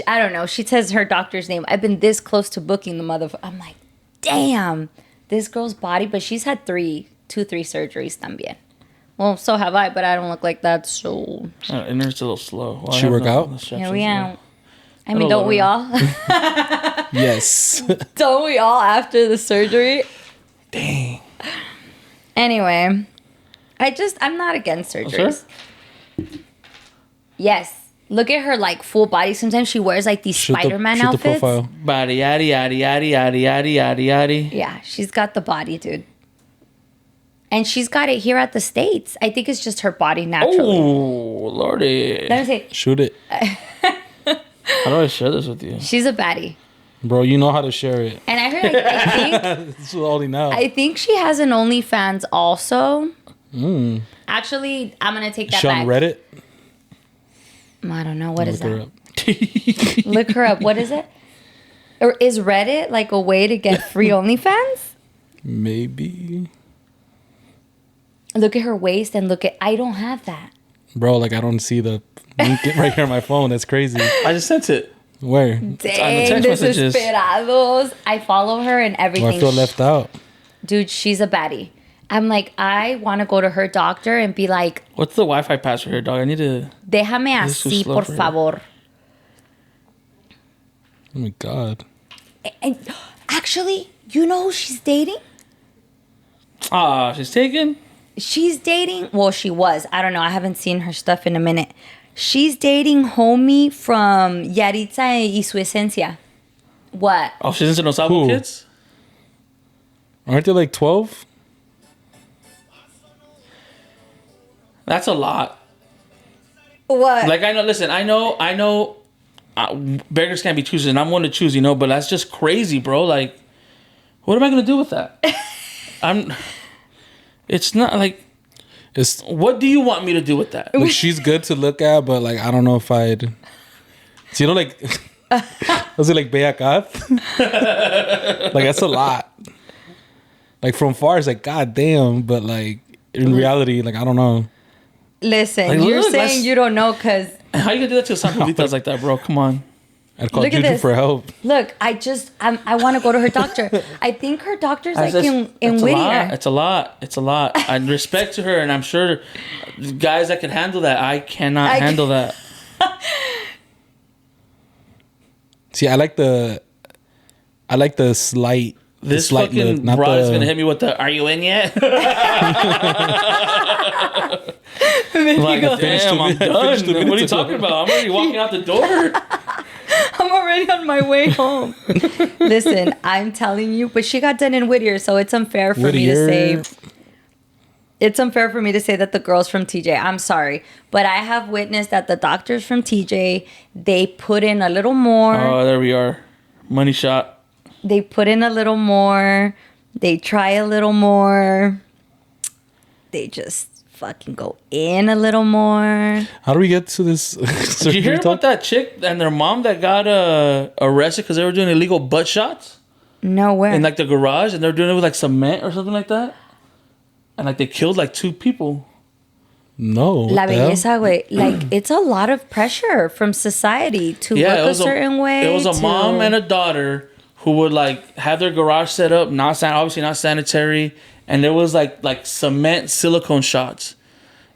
I don't know. She says her doctor's name. I've been this close to booking the motherfucker. I'm like, damn, this girl's body. But she's had 3 surgeries también. Well, so have I, but I don't look like that. So And it's a little slow. Well, I She have work out? the here straps we as well. are. I mean, don't we all? Yes. Don't we all after the surgery? Dang. Anyway, I'm not against surgeries. Sure? Yes. Look at her like full body. Sometimes she wears like these Spider-Man shoot the outfits. profile. Body, yaddy, yaddy, yaddy, yaddy, yaddy, yaddy, yaddy. Yeah, she's got the body, dude. And she's got it here at the States. I think it's just her body naturally. Oh, lordy. Let me say, Shoot it, How do I share this with you? she's a baddie. bro. You know how to share it. And I heard, like, It's only now. I think she has an OnlyFans also. Actually, I'm gonna take that She on back. Reddit. I don't know what is Look her that. up. Look her up. What is it? Or is Reddit like a way to get free OnlyFans? Maybe, Look at her waist and look at. I don't have that. bro. Like I don't see the link right here on my phone. That's crazy. I just sent it. Where? Dang, text messages. desesperados. I follow her and Oh, everything. I feel left out. Dude, she's a baddie. I'm like, I want to go to her doctor and be like, What's the Wi-Fi password here, dog? I need to. déjame This is too así, slow por for her. favor. Oh my god. And actually, you know who she's dating? Ah, she's taken. She's dating, well, she was. I don't know. I haven't seen her stuff in a minute. She's dating homie from Yaritza y su esencia. What? Oh, she's into those album Who? kids. Aren't they like 12? That's a lot. What? Like, I know, beggars can't be choosers, and I'm one to choose, but that's just crazy, bro. Like, what am I going to do with that? It's not like, what do you want me to do with that? Like, she's good to look at, but like, I don't know if I'd, so, like, was it like Beacat? Like, that's a lot. Like, from far, it's like, God damn, but like, in reality, like, I don't know. Listen, Like, you're look, saying you don't know because... How you gonna do that to some Julitas like that, bro? Come on. I'd call Look at Juju this. for help. Look, I want to go to her doctor. I think her doctor's like in it's Whittier. It's a lot. I respect to her, and I'm sure guys that can handle that. I cannot handle that. See, I like the slight. This slight fucking look, broad is gonna hit me with the "Are you in yet?" Like, damn, I'm done. What are you talking about? I'm already walking out the door. I'm already on my way home. Listen, I'm telling you, but she got done in Whittier, so it's unfair for me to say. It's unfair for me to say that the girls from TJ. I'm sorry, but I have witnessed that the doctors from TJ, they put in a little more. Oh, there we are. Money shot. They put in a little more. They try a little more. They just fucking go in a little more. How do we get to this? Did you hear about that chick and their mom that got arrested because they were doing illegal butt shots Nowhere. in like the garage, and they were doing it with like cement or something like that, and like they killed like 2 people. No. La belleza, güey. Like, it's a lot of pressure from society to look a certain way. It was a mom and a daughter who would like have their garage set up, obviously not sanitary, and there was like cement silicone shots,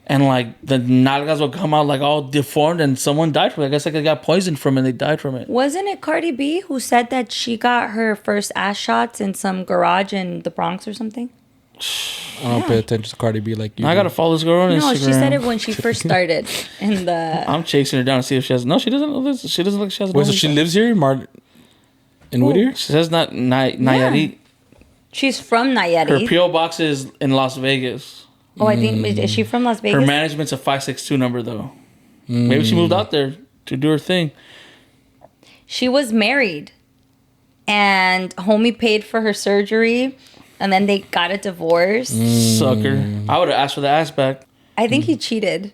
and like the nalgas would come out like all deformed, and someone died from it. I guess like they got poisoned from it and they died from it. Wasn't it Cardi B who said that she got her first ass shots in some garage in the Bronx or something? I don't pay attention to Cardi B like you. I gotta follow this girl on Instagram. No, she said it when she first started in the... I'm chasing her down to see if she has... No, she doesn't. She doesn't look... She has. Wait, so she lives here in Whittier? She says not Nayarit. She's from Nayarit. Her P.O. box is in Las Vegas. Oh, I think... Is she from Las Vegas? Her management's a 562 number, though. Maybe she moved out there to do her thing. She was married. And homie paid for her surgery. And then they got a divorce. Sucker. I would have asked for the ass back. I think he cheated.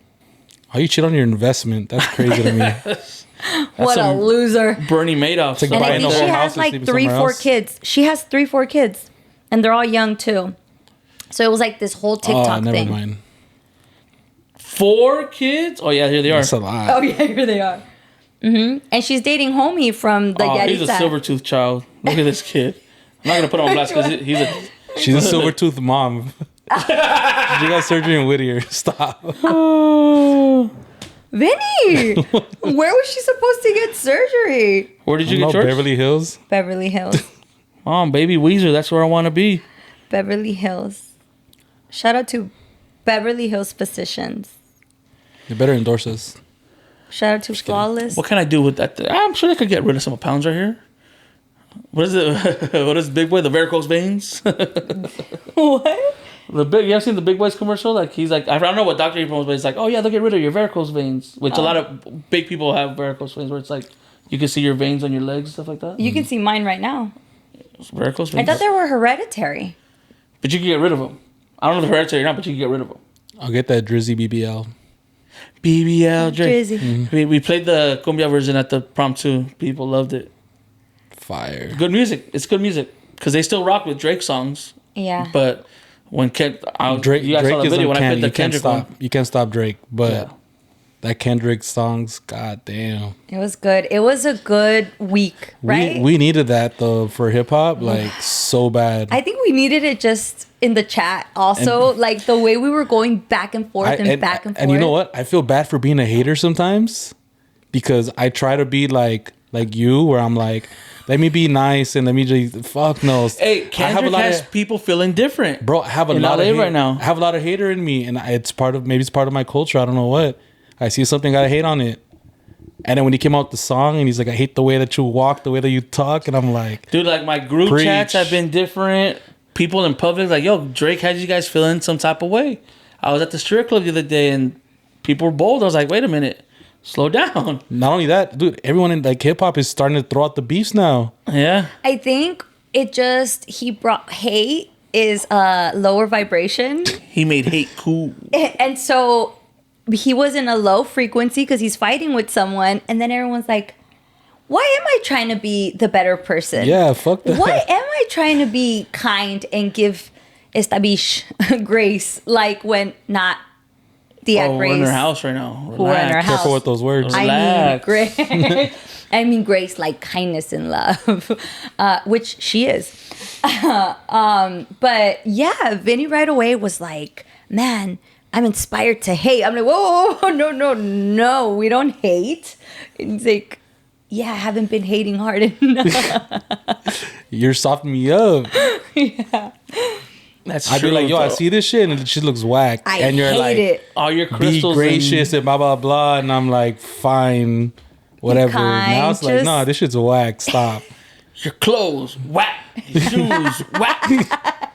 How you cheat on your investment? That's crazy to me. What a loser. Bernie Madoff. Like And I buying think a she whole has house and like sleeping 3, somewhere 4 else. kids. She has 3, 4 kids. And they're all young too. So it was like this whole TikTok never thing. mind. 4 kids? Oh, yeah, here they are. That's a lot. Oh, yeah, here they are. Mm-hmm. And she's dating homie from the Yarita. He's a silver-toothed child. Look at this kid. I'm not going to put him on blast because he's a... She's a silver-toothed mom. She got surgery in Whittier. Stop. Vinny! Where was she supposed to get surgery? Where did you get yours? Beverly Hills. Beverly Hills. Mom, baby Weezer, that's where I want to be. Beverly Hills. Shout out to Beverly Hills Physicians. They better endorse us. Shout out to Flawless. What can I do with that? I'm sure they could get rid of some pounds right here. What is it? What is Big Boy? The varicose veins? What? You ever seen the Big Boys commercial? Like he's like, I don't know what doctor he promotes, but he's like, oh yeah, they'll get rid of your varicose veins, which a lot of big people have varicose veins, where it's like you can see your veins on your legs, stuff like that. You can see mine right now. Varicose I veins. thought they were hereditary. But you can get rid of them. I don't know if they're hereditary or not, but you can get rid of them. I'll get that Drizzy BBL. BBL Drake. Drizzy. We played the cumbia version at the prom too. People loved it. Fire. Good music. It's good music because they still rock with Drake songs. Yeah. But when Drake you guys saw the is video when I uncanny. played the You can't Kendrick stop. one. You can't stop Drake, but Yeah. that Kendrick songs, god damn. It was good. It was a good week, right? We needed that though for hip hop, like so bad. I think we needed it just in the chat also. Like the way we were going back and forth and back and forth. And you know what? I feel bad for being a hater sometimes because I try to be like you, where I'm like, let me be nice and let me just fuck no. Hey, Kendrick has people feeling different. Bro, I have a in lot LA of hate right now. I have a lot of hater in me, and it's part of my culture. I don't know what. I see something, gotta hate on it. And then when he came out with the song, and he's like, I hate the way that you walk, the way that you talk, and I'm like, Dude, like my group Preach. chats have been different. People in public like, yo, Drake has you guys feeling some type of way. I was at the strip club the other day and people were bold. I was like, wait a minute. Slow down. Not only that, dude, everyone in like hip hop is starting to throw out the beefs now. Yeah. I think he brought hate is a lower vibration. He made hate cool. And so he was in a low frequency because he's fighting with someone. And then everyone's like, why am I trying to be the better person? Yeah, fuck that. Why am I trying to be kind and give esta bish grace like when not the Oh, we're grace? in her house right now. We're in her Relax. house. Careful with those words. I mean Relax. grace. I mean grace like kindness and love, which she is. But yeah, Vinny right away was like, man, I'm inspired to hate. I'm like, whoa, no, we don't hate. And he's like, yeah, I haven't been hating hard enough. You're softening me up. That's I'd true. be like, yo, I though. see this shit and it just looks whack. And you're hate like, it. All your be crystals. gracious and blah, blah, blah. And I'm like, fine, whatever. kind, Now it's like, just- nah, this shit's whack. Stop. Your clothes, whack. Your shoes, whack.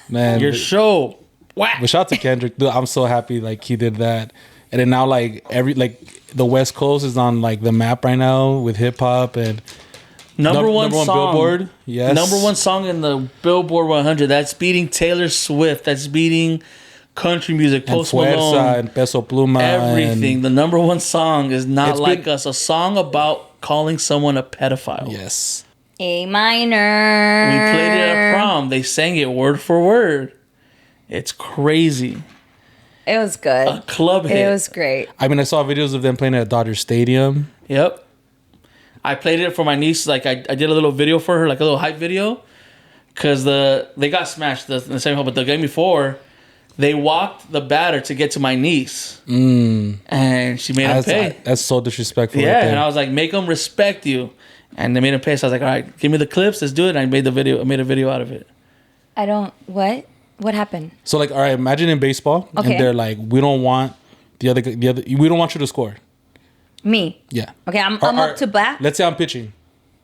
Man. Your show, whack. But shout out to Kendrick. Dude, I'm so happy like he did that. And then now like the West Coast is on like the map right now with hip hop and Number one number one song. Billboard. Yes. Number one song in the Billboard 100. That's beating Taylor Swift. That's beating country music, and Post Fuerza Malone. and Peso Pluma. Everything. The number one song is Not It's Like been- Us. A song about calling someone a pedophile. Yes. A minor. We played it at prom. They sang it word for word. It's crazy. It was good. A club hit. It was great. I mean, I saw videos of them playing at Dodger Stadium. Yep. I played it for my niece. Like I did a little video for her, like a little hype video, because they got smashed the same hole. But the game before, they walked the batter to get to my niece, and she made him pay. That's so disrespectful. Yeah, right there. and I was like, make them respect you, and they made him pay. So I was like, all right, give me the clips, let's do it. And I made the video. I made a video out of it. I don't. What? What happened? So like, all right, imagine in baseball, Okay. and they're like, we don't want the other. We don't want you to score. Me. Yeah. Okay, I'm Or- up to bat. Let's say I'm pitching.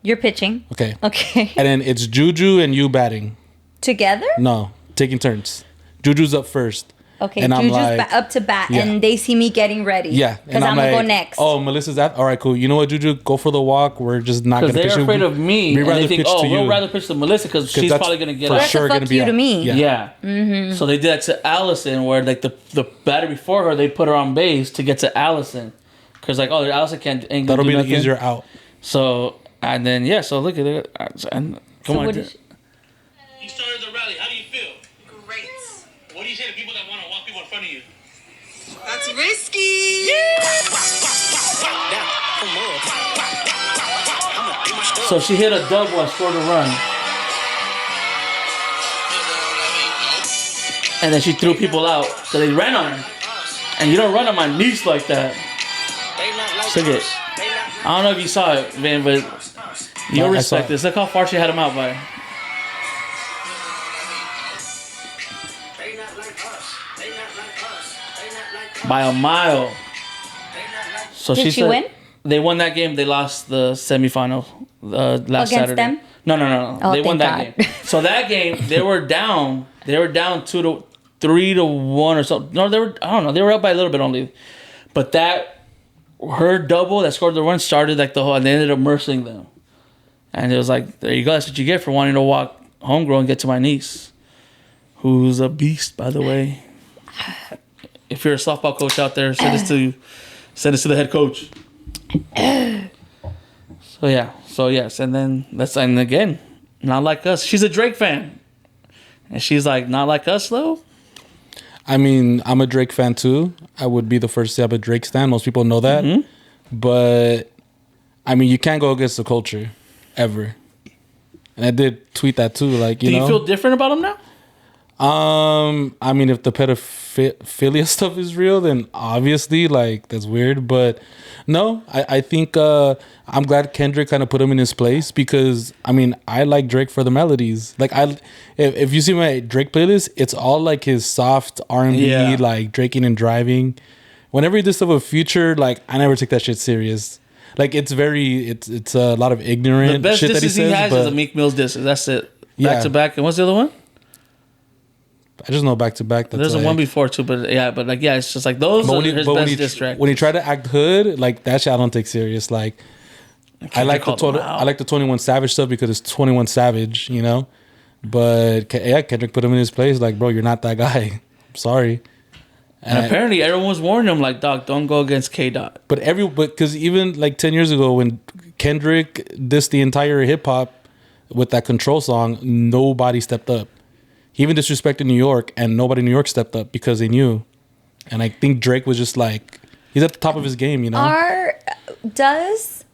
You're pitching. Okay. Okay. And then it's Juju and you batting. Together? No, taking turns. Juju's up first. Okay, And I'm Juju's like- up to bat, Yeah. and they see me getting ready. Yeah. Because I'm going to go next. Oh, Melissa's at. All right, cool. You know what, Juju? Go for the walk. We're just not going Because to pitch. they're you. afraid of me, We'd and rather they think, pitch oh, to we'll you. rather pitch to Melissa because she's that's probably gonna get for out. That's a sure fuck gonna be you to out. me. Yeah. Yeah. So they did that to Allison, where like the batter before her, they put her on base to get to Allison, because like, oh, Allison ain't gonna That'll do be the nothing. easier out. So and then yeah, so look at it. And come So on. what is- You started the rally. How do you feel? Great. What do you say to people that want to walk people in front of you? That's risky. So she hit a double and scored a run. And then she threw people out. So they ran on her. And you don't run on my niece like that. Look at it. I don't know if you saw it, man, but you'll I saw respect it. this. Look how far she had him out by. By a mile. So Did she said win? They won that game. They lost the semifinal last Against Saturday. them? No. Oh, They won that thank game. God. So that game, they were down. They were down 3-1 or something. No, I don't know. They were up by a little bit only. But her double that scored the run started like the whole, and they ended up mercing them. And it was like, there you go. That's what you get for wanting to walk homegrown and get to my niece, who's a beast, by the way. If you're a softball coach out there, send this to the head coach. So yes, and then and again, Not Like Us. She's a Drake fan, and she's like, Not Like Us though. I mean, I'm a Drake fan too. I would be the first to have a Drake stan. Most people know that. Mm-hmm. But I mean, you can't go against the culture ever. And I did tweet that too. Like, Do you feel different about him now? I mean, if the pedophilia stuff is real, then obviously, like, that's weird. But no, I think I'm glad Kendrick kind of put him in his place because, I mean, I like Drake for the melodies. Like, if you see my Drake playlist, it's all like his soft R&B, Yeah. like Draking and Driving. Whenever he does stuff with Future, like, I never take that shit serious. Like, it's a lot of ignorant The best shit that he disses says. he has but is the Meek Mill's disses. That's it. Back Yeah. to back. And what's the other one? I just know back to back. There's like, a one before too, but it's just like those But are when his best diss track. when he tried to act hood, like that shit, I don't take serious. Like I like the 21 Savage stuff because it's 21 Savage, you know. But Kendrick put him in his place. Like, bro, you're not that guy. I'm sorry. And apparently everyone was warning him, like, dog, don't go against K Dot. But because even like 10 years ago when Kendrick dissed the entire hip hop with that Control song, nobody stepped up. He even disrespected New York, and nobody in New York stepped up because they knew. And I think Drake was just like, he's at the top of his game, you know? Does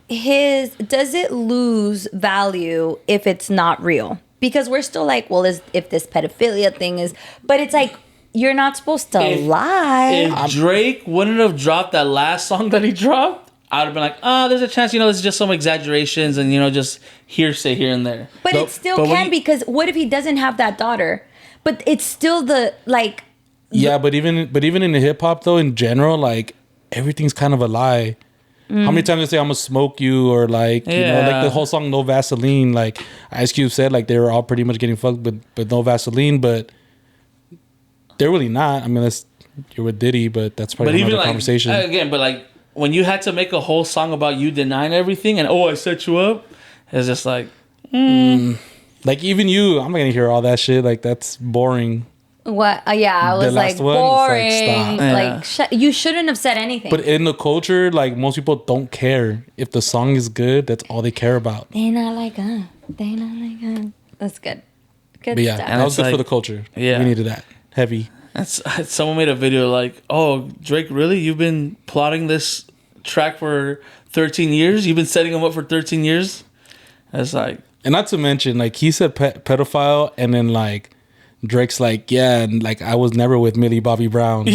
it lose value if it's not real? Because we're still like, well, if this pedophilia thing is, but it's like, you're not supposed to lie. If Drake wouldn't have dropped that last song that he dropped, I would have been like, there's a chance, this is just some exaggerations and, just hearsay here and there. But it still can, because what if he doesn't have that daughter? But it's still Yeah, but even in the hip hop though, in general, like everything's kind of a lie. How many times they say I'm gonna smoke you, or like like the whole song No Vaseline, like Ice Cube said, like they were all pretty much getting fucked with no Vaseline, but they're really not. I mean, you're with Diddy, but that's probably another conversation. Again, but like when you had to make a whole song about you denying everything and I set you up, it's just like, like even you, I'm not gonna hear all that shit. Like that's boring. What? Yeah, I was like boring. Like you shouldn't have said anything. But in the culture, like most people don't care if the song is good. That's all they care about. They not like They not like That's good. Good but yeah, stuff. that was good for the culture. Yeah, we needed that heavy. Someone made a video like, "Oh, Drake, really? You've been plotting this track for 13 years? You've been setting him up for 13 years?" It's like, and not to mention, like he said pedophile, and then like Drake's like, yeah, and like I was never with Millie Bobby Brown.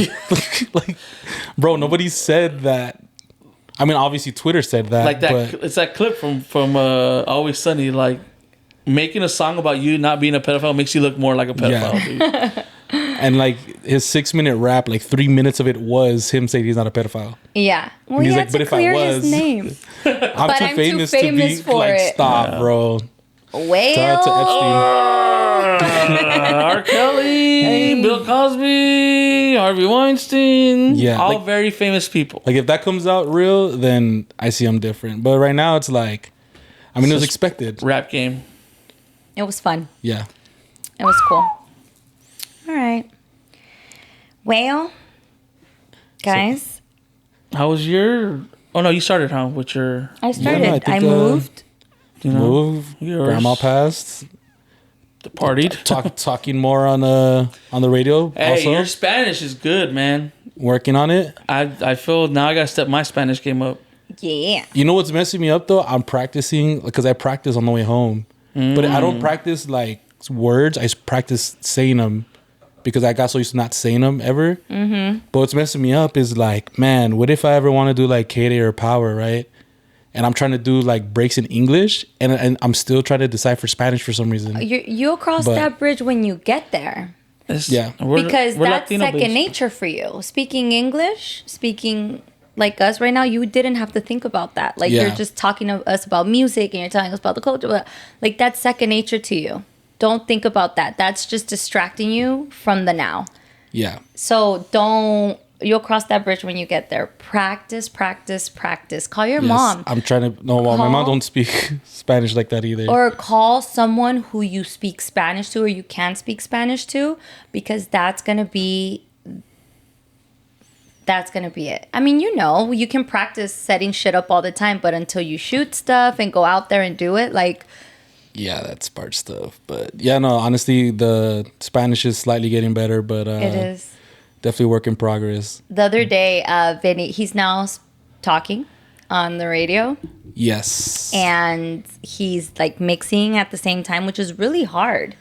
Like, bro, nobody said that. I mean, obviously Twitter said that. Like that, but it's that clip from Always Sunny. Like making a song about you not being a pedophile makes you look more like a pedophile, dude. And like his 6-minute rap, like 3 minutes of it was him saying he's not a pedophile. Yeah, well, he had to clear his name. I'm too famous to be for like, it. Stop, bro. Well, shout out to Epstein. R. Kelly, Bill Cosby, Harvey Weinstein. Yeah, all like, very famous people. Like if that comes out real, then I see I'm different. But right now, it's like, I mean, it was expected. Rap game. It was fun. Yeah, it was cool. All right. Well, guys, how was your? Oh no, you started, huh? With your? I started. Yeah, no, I moved. Grandma passed. Partied. Talking more on the radio. Hey, also. Your Spanish is good, man. Working on it. I feel now I gotta step my Spanish game up. Yeah. You know what's messing me up though? I'm practicing because I practice on the way home, but I don't practice like words. I practice saying them because I got so used to not saying them ever. Mm-hmm. But what's messing me up is like, man, what if I ever want to do like Calle or Power, right? And I'm trying to do like breaks in English, and I'm still trying to decipher Spanish for some reason. You'll cross that bridge when you get there. Yeah, because that's second nature for you. Speaking English, speaking like us right now, you didn't have to think about that. Like you're just talking to us about music, and you're telling us about the culture. But like that's second nature to you. Don't think about that. That's just distracting you from the now. Yeah. So don't. You'll cross that bridge when you get there. Practice, practice, practice. Call your mom. I'm trying to. No, well, my mom don't speak Spanish like that either. Or call someone who you speak Spanish to, or you can speak Spanish to, because that's gonna be it. I mean, you can practice setting shit up all the time, but until you shoot stuff and go out there and do it, like. Yeah, that's part stuff. But yeah, no, honestly, the Spanish is slightly getting better, but it is. Definitely work in progress. The other day, Vinny, he's now talking on the radio. Yes. And he's like mixing at the same time, which is really hard.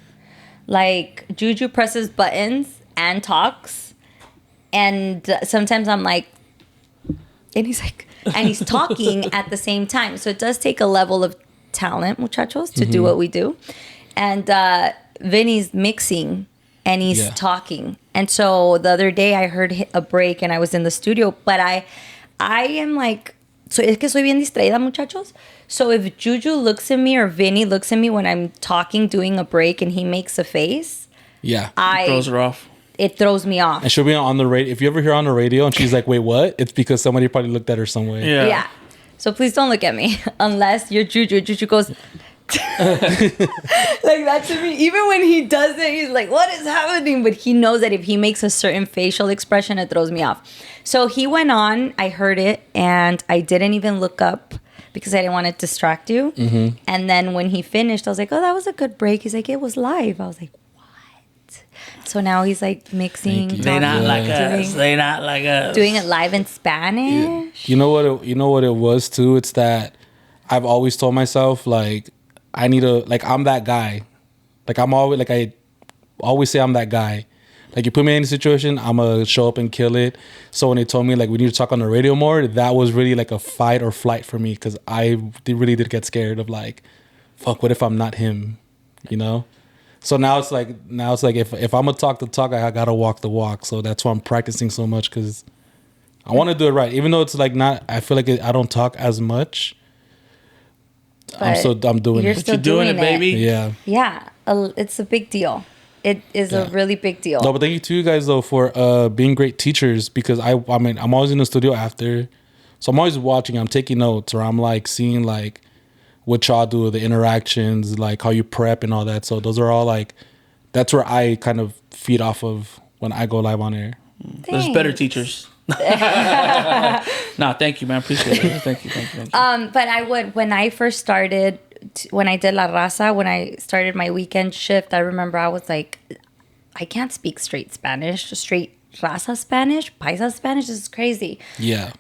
Like Juju presses buttons and talks. And sometimes I'm like, and he's like, and he's talking at the same time. So it does take a level of talent, muchachos, to do what we do. And Vinny's mixing and he's talking. And so the other day I heard a break and I was in the studio, but I am like, so es que soy bien distraída, muchachos. So if Juju looks at me or Vinny looks at me when I'm talking, doing a break, and he makes a face, Yeah. Throws her off. It throws me off. And she'll be on the radio. If you ever hear on the radio and she's like, wait, what? It's because somebody probably looked at her some way. Yeah. So please don't look at me unless you're Juju. Juju goes like that to me. Even when he does it, he's like, what is happening? But he knows that if he makes a certain facial expression, it throws me off. So he went on, I heard it, and I didn't even look up because I didn't want to distract you. Mm-hmm. And then when he finished, I was like, oh, that was a good break. He's like, it was live. I was like, what? So now he's like mixing. They not like us. They not like us. Doing it live in Spanish. You know what it was too? It's that I've always told myself, like, I need to, like, I'm that guy. Like, I'm always, like, I always say I'm that guy. Like, you put me in a situation, I'm going to show up and kill it. So when they told me, like, we need to talk on the radio more, that was really, like, a fight or flight for me. Because really did get scared of, like, fuck, what if I'm not him? You know? So now it's like if I'm going to talk the talk, I got to walk the walk. So that's why I'm practicing so much. Because I want to do it right. Even though it's, like, not, I feel like I don't talk as much. I'm doing You're it. still You're doing it, baby. Yeah. Yeah, it's a big deal. It is a really big deal. No, but thank you to you guys though for being great teachers, because I mean I'm always in the studio after, so I'm always watching. I'm taking notes, or I'm like seeing like what y'all do, the interactions, like how you prep and all that. So those are all like, that's where I kind of feed off of when I go live on air. There's better teachers. Nah, thank you, man. Appreciate it. Thank you. But I would, when I first started, when I did La Raza, when I started my weekend shift, I remember I was like, I can't speak straight Spanish, straight Raza Spanish, Paisa Spanish. This is crazy. Yeah.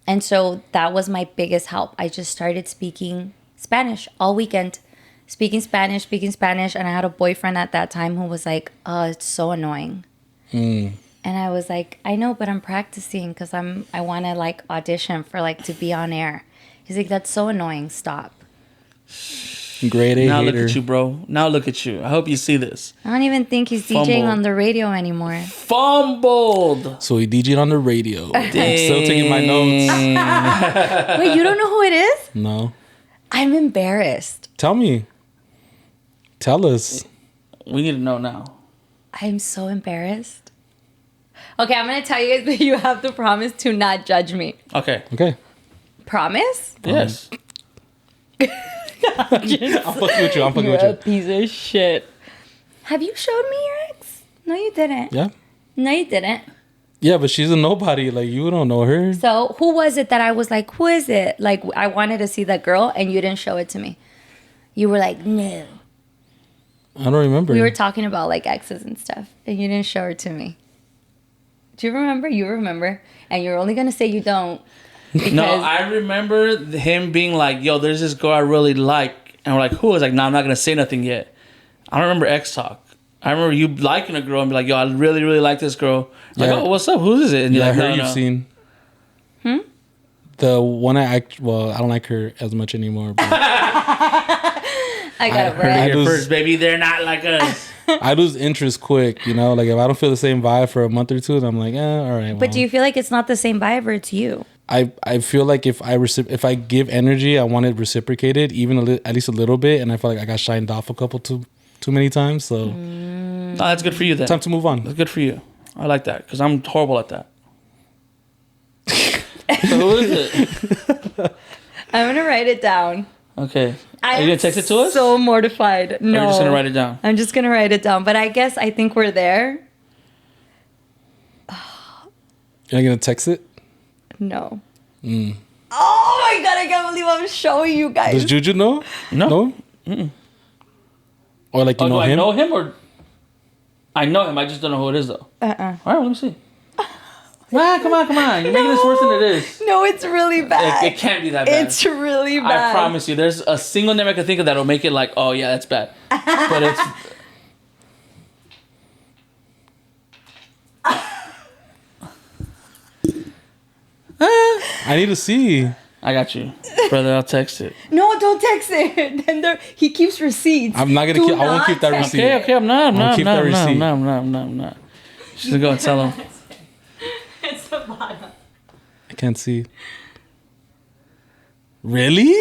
And so that was my biggest help. I just started speaking Spanish all weekend, speaking Spanish. And I had a boyfriend at that time who was like, oh, it's so annoying. And I was like, I know, but I'm practicing because I want to like audition for like to be on air. He's like, that's so annoying. Stop. Grade A Now hater. look at you, bro. Now look at you. I hope you see this. I don't even think he's DJing Fumbled. on the radio anymore. Fumbled. So he DJ'd on the radio. I'm still taking my notes. Wait, you don't know who it is? No. I'm embarrassed. Tell me. Tell us. We need to know now. I'm so embarrassed. Okay, I'm going to tell you guys, but you have to promise to not judge me. Okay. Okay. Promise? Yes. I'm fucking with you. I'm fucking You're with a you. piece of shit. Have you showed me your ex? No, you didn't. Yeah. No, you didn't. Yeah, but she's a nobody. Like, you don't know her. So who was it that I was like, who is it? Like, I wanted to see that girl and you didn't show it to me. You were like, no. I don't remember. We were talking about like exes and stuff and you didn't show her to me. Do you remember? You remember. And you're only going to say you don't. No, I remember him being like, yo, there's this girl I really like. And we're like, who? I was like, no, I'm not going to say nothing yet. I don't remember X Talk. I remember you liking a girl and be like, yo, I really, really like this girl. Like, Yeah. oh, what's up? Who is it? And you're Yeah, like, her no, you've no. seen. The one I don't like her as much anymore. But I got it Heard it right. here first, baby. They're not like us. I lose interest quick, you know? Like, if I don't feel the same vibe for a month or two, then I'm like, all right. But well. do you feel like it's not the same vibe or it's you? I feel like if I give energy, I want it reciprocated, even at least a little bit, and I feel like I got shined off a couple too many times. So No, that's good for you then. time to move on. That's good for you. I like that because I'm horrible at that. So who is it? I'm going to write it down. Okay. Are you going to text it to us? So mortified. No. Or you're just going to write it down? I'm just going to write it down. But I think we're there. You're not gonna text it? No. Oh my God, I can't believe I'm showing you guys. Does Juju know? No. Or like you Oh, know do him? I know him or... I know him. I just don't know who it is though. All right, well, let me see. Come on. You're making this worse than it is. No, it's really bad. It can't be that bad. It's really bad. I promise you, there's a single name I can think of that'll make it like, oh yeah, that's bad. But it's... I need to see. I got you. Brother, I'll text it. No, don't text it. Then he keeps receipts. I'm not gonna Do keep. I won't not keep that text- receipt. Okay, I'm not. keep that receipt. I'm not. She's gonna go and tell him. It's the bottom. I can't see. Really?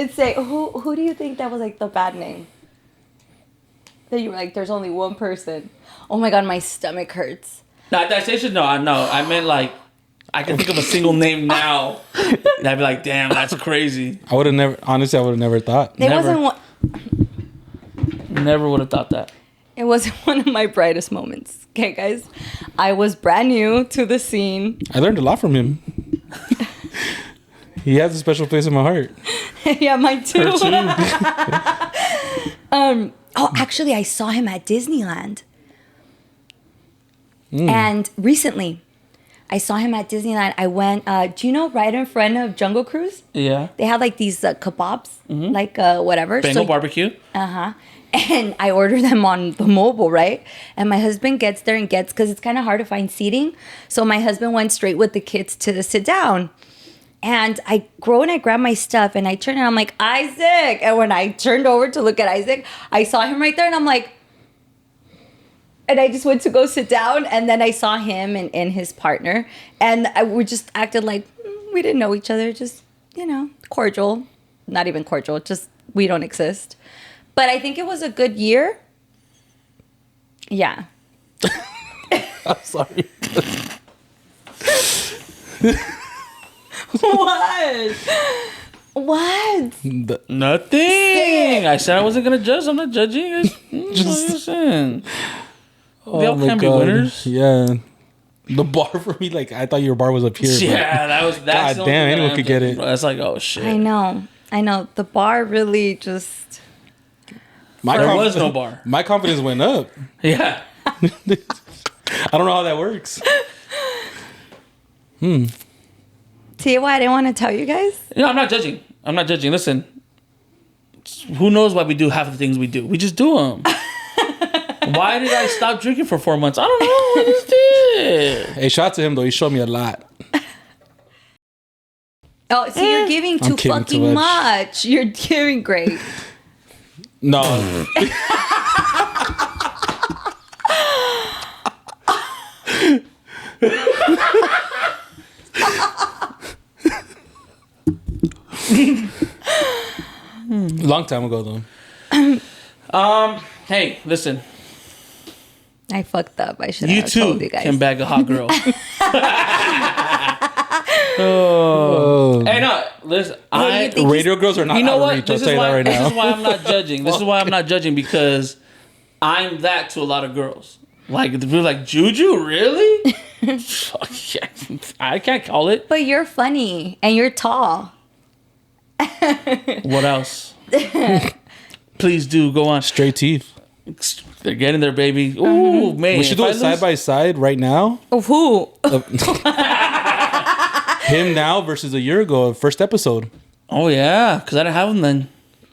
It's say who do you think that was like the bad name? That you were like, there's only one person. Oh my god, my stomach hurts. No, that station. No, I know. I meant like I can think of a single name now. And I'd be like, damn, that's crazy. I would have never. Honestly, I would have never thought. It Never. wasn't one. Never would have thought that. It wasn't one of my brightest moments. Okay, guys, I was brand new to the scene. I learned a lot from him. He has a special place in my heart. Yeah, mine too. Oh, actually, I saw him at Disneyland. And recently, I saw him at Disneyland. I went, do you know right in front of Jungle Cruise? Yeah. They have like these kebabs, like whatever. Bengal barbecue. Uh-huh. And I ordered them on the mobile, right? And my husband gets there and gets, because it's kind of hard to find seating. So my husband went straight with the kids to sit down. And I grabbed my stuff and I turned and I'm like, Isaac. And when I turned over to look at Isaac, I saw him right there and I'm like, and I just went to go sit down. And then I saw him and his partner. And we just acted like we didn't know each other. Just, cordial. Not even cordial. Just we don't exist. But I think it was a good year. Yeah. I'm sorry. What? What? Nothing. I said I wasn't gonna judge. I'm not judging. Just saying. They all can be winners. Yeah. The bar for me, like I thought your bar was up here. Yeah, that's God the damn, only anyone thing could get it. That's like, oh shit. I know. The bar really just. There was no bar. My confidence went up. Yeah. I don't know how that works. See why I didn't want to tell you guys? No, I'm not judging. Listen, who knows why we do half the things we do? We just do them. Why did I stop drinking for 4 months? I don't know. I just did. Hey, shout out to him though. He showed me a lot. Oh, so you're giving too giving fucking too much. You're giving great. No. Long time ago though. Hey, listen. I fucked up. I should You have told too you guys. can bag a hot girl. Oh. Hey, no, listen. Radio girls are not You know out of what? reach. I'll tell you that right This now. is why I'm not judging. This is why I'm not judging because I'm that to a lot of girls. Like, they're like, Juju, really? Fuck yeah. I can't call it. But you're funny and you're tall. What else? Please do go on. Straight teeth. They're getting there, baby. Ooh, man. We should do If I it side lose- by side right now. Of who? Him now versus a year ago, first episode. Oh, yeah, because I didn't have them then.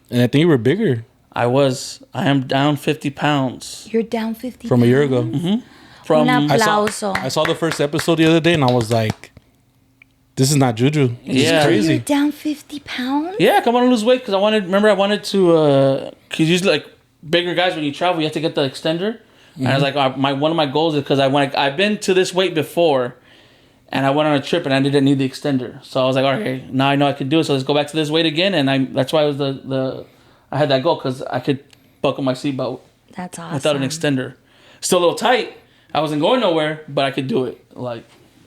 And I think you were bigger I am down 50 pounds You're down 50 from a year ago. from. Un I saw, aplauso. I saw the first episode the other day and I was like, this is not Juju. This Yeah. is crazy. You're down 50 pounds? Yeah, I want to lose weight because I wanted to, because usually like bigger guys when you travel, you have to get the extender. And I was like, one of my goals is because I've been to this weight before, and I went on a trip and I didn't need the extender. So I was like, okay, now I know I can do it. So let's go back to this weight again. And that's why it was I had that goal because I could buckle my seatbelt That's awesome. without an extender. Still a little tight. I wasn't going nowhere, but I could do it. Like,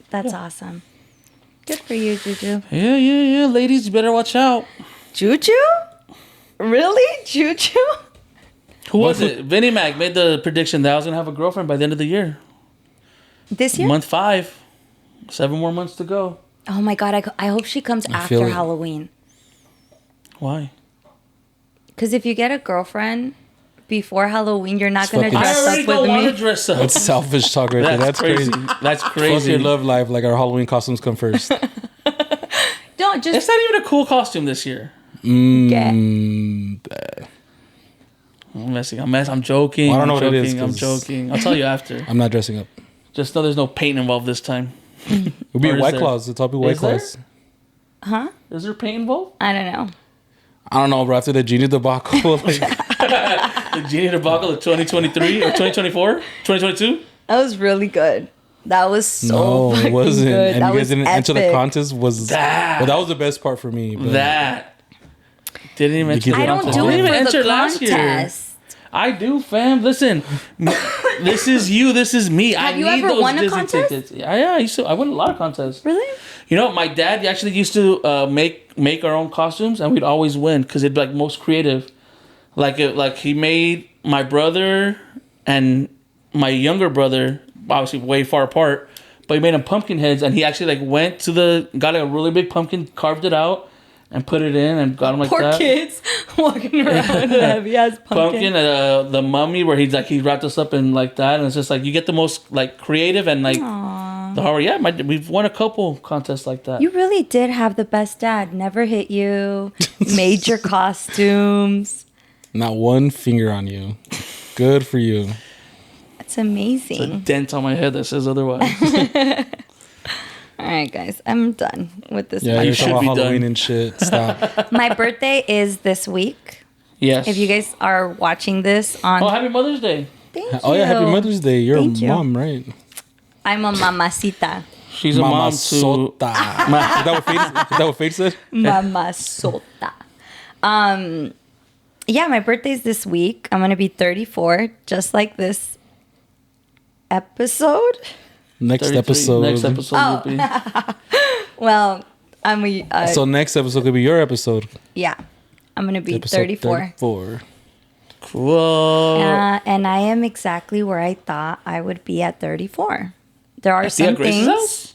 That's awesome. Good for you, Juju. yeah. Ladies, you better watch out. Juju? Really? Juju? Who was it? Vinnie Mac made the prediction that I was going to have a girlfriend by the end of the year. This year? Month 5. 7 more months to go. Oh my God, I hope she comes feel after it. Halloween. Why? Because if you get a girlfriend before Halloween, you're not going to fucking- dress I already up with don't want to me. dress up. That's selfish talk right there. That's crazy. That's Fuck crazy. your love life like our Halloween costumes come first. Don't just It's not even a cool costume this year. get. I'm messing. I'm joking. Well, I don't know I'm what it joking, is, I'm 'cause- joking. I'll tell you after. I'm not dressing up. Just know there's no paint involved this time. It'll be Or is White there? Claws. It's all be White Is there? Claws. Is there paint involved? I don't know. I don't know, bro. After the genie debacle, like, The Genie debacle of 2023 or 2024? 2022? That was really good. That was so no, fucking it wasn't. good. And That you guys was didn't enter the epic. contest. Was That. well, that was the best part for me. But That. Didn't even enter. I I don't Didn't do even it for enter the last year. contest. I do, fam. Listen, this is you. This is me. Have I you need ever those won a Disney contest? tickets. Yeah. I won a lot of contests. Really? You know, my dad actually used to make our own costumes, and we'd always win because it'd be like most creative. Like he made my brother and my younger brother, obviously way far apart, but he made them pumpkin heads, and he actually like got like a really big pumpkin, carved it out, and put it in, and got them like Poor that. kids walking around with a heavy ass pumpkin. The mummy where he wrapped us up in like that, and it's just like you get the most like creative and like the horror. Yeah, we've won a couple contests like that. You really did have the best dad. Never hit you. Made your costumes. Not one finger on you. Good for you. It's amazing. a dent on my head that says otherwise. All right, guys, I'm done with this. Yeah, podcast. you're should talking about be Halloween done. and shit. Stop. My birthday is this week. Yes. If you guys are watching this on, Oh, happy Mother's Day. thank you. Oh yeah, Happy Mother's Day. You're Thank a you. mom, right? I'm a mamacita. She's a mom too. Sota. Is that what Faith said? Mamasota. Yeah, my birthday's this week. I'm gonna be 34, just like this episode. Next 33. episode. Next episode Oh. will be. Well, I'm a So next episode could be your episode. yeah. I'm gonna be Episode 34. 34. Cool. And I am exactly where I thought I would be at 34. There are See some at Grace's things. house?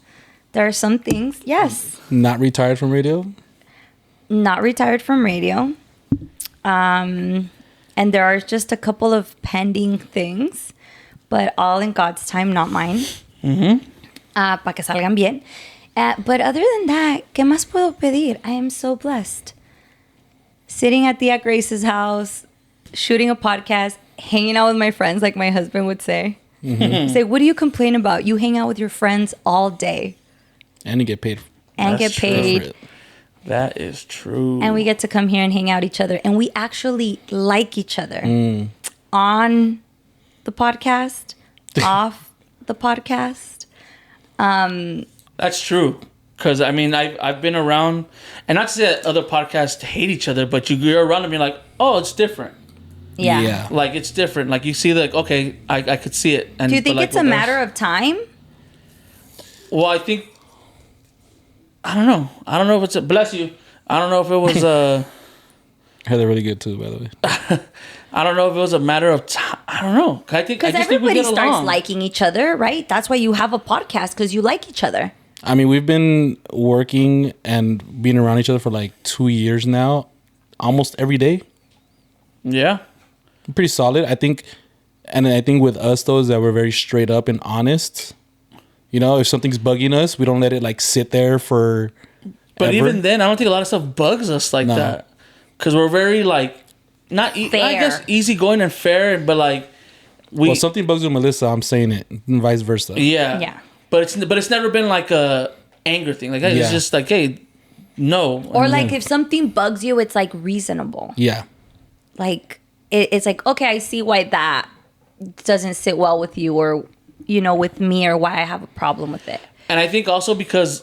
There are some things. Yes, Not retired from radio. not retired from radio. And there are just a couple of pending things, but all in God's time, not mine. Pa que salgan bien. But other than that, ¿qué más puedo pedir? I am so blessed. Sitting at Tia Grace's house, shooting a podcast, hanging out with my friends, like my husband would say. Say, what do you complain about? You hang out with your friends all day And you get paid. and That's get true. paid. for it. That is true. And we get to come here and hang out each other. And we actually like each other on the podcast, off the podcast. That's true. Because, I mean, I've been around, and not to say that other podcasts hate each other, but you're around them, you're like, oh, it's different. Yeah. Like, it's different. Like, you see, like, okay, I could see it. And, Do you think but, like, it's a with matter us- of time? Well, I think, I don't know. I don't know if it's a, bless you. I don't know if it was I heard they're really good too, by the way. I don't know if it was a matter of time. I don't know. I Because just think we everybody get starts along. liking each other, right? That's why you have a podcast, because you like each other. I mean, we've been working and being around each other for like 2 years now, almost every day. Yeah. Pretty solid, I think. And I think with us though is that we're very straight up and honest. You know, if something's bugging us, we don't let it like sit there for. But ever. even then, I don't think a lot of stuff bugs us like No. that. Because we're very, like, I guess Fair. easygoing and fair, but, like, Well, something bugs with Melissa, I'm saying it, and vice versa. yeah. Yeah. But it's never been, like, a anger thing. Like, hey, Yeah. it's just like, hey, no. Or like if something bugs you, it's like reasonable. Yeah. Like it's like, okay, I see why that doesn't sit well with you, or with me, or why I have a problem with it. And I think also because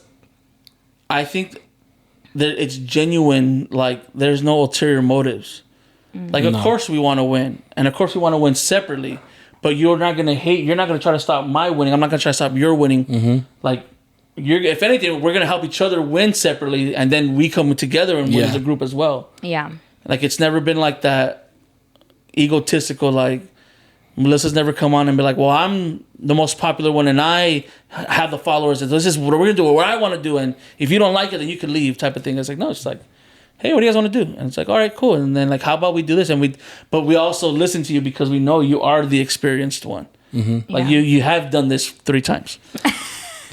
I think that it's genuine, like, there's no ulterior motives. Like, of No. course we want to win. And of course we want to win separately. But you're not going to hate. You're not going to try to stop my winning. I'm not going to try to stop your winning. Like, if anything, we're going to help each other win separately. And then we come together and win Yeah. as a group as well. Yeah. Like, it's never been like that egotistical, like, Melissa's never come on and be like, well, I'm the most popular one and I have the followers. And this is what we're going to do, what I want to do. And if you don't like it, then you can leave, type of thing. It's like, no, it's like, hey, what do you guys want to do? And it's like, all right, cool. And then, like, how about we do this? But we also listen to you because we know you are the experienced one. Like, Yeah. you have done this 3 times.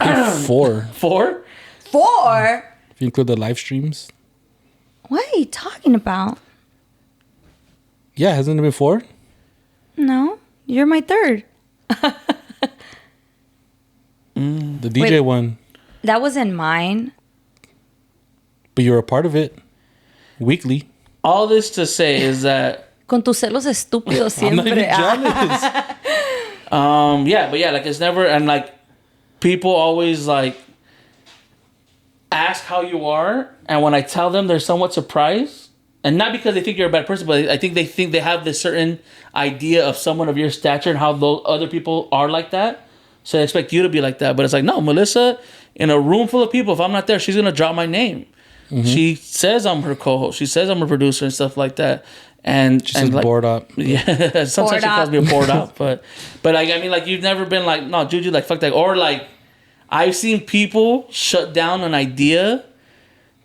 4. 4? 4? If you include the live streams. What are you talking about? Yeah, hasn't it been 4? No, you're my 3rd. The DJ Wait. one. That wasn't mine. But you're a part of it. Weekly. All this to say is that, Con tus celos estúpidos I'm not even siempre. jealous. yeah, but yeah, like, it's never, and, like, people always, like, ask how you are, and when I tell them, they're somewhat surprised, And not because they think you're a bad person, but I think they have this certain idea of someone of your stature and how those other people are like that. So they expect you to be like that. But it's like, no, Melissa, in a room full of people, if I'm not there, she's going to drop my name. Mm-hmm. She says I'm her co-host. She says I'm a producer and stuff like that. And she's like, bored up. Yeah, sometimes she calls me a bored up. But like, I mean, like, you've never been like, no, Juju, like, fuck that. Or like, I've seen people shut down an idea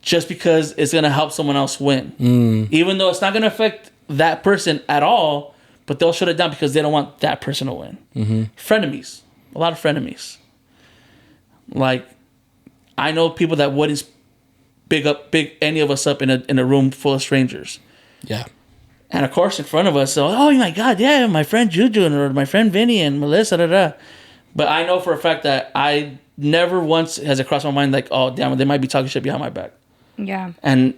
just because it's going to help someone else win. Even though it's not going to affect that person at all, but they'll shut it down because they don't want that person to win. Mm-hmm. Frenemies. A lot of frenemies. Like, I know people that wouldn't big any of us up in a room full of strangers. Yeah. And of course, in front of us, so, oh my God, yeah, my friend Juju or my friend Vinny and Melissa, But I know for a fact that I never once has it crossed my mind like, oh, damn, they might be talking shit behind my back. Yeah. And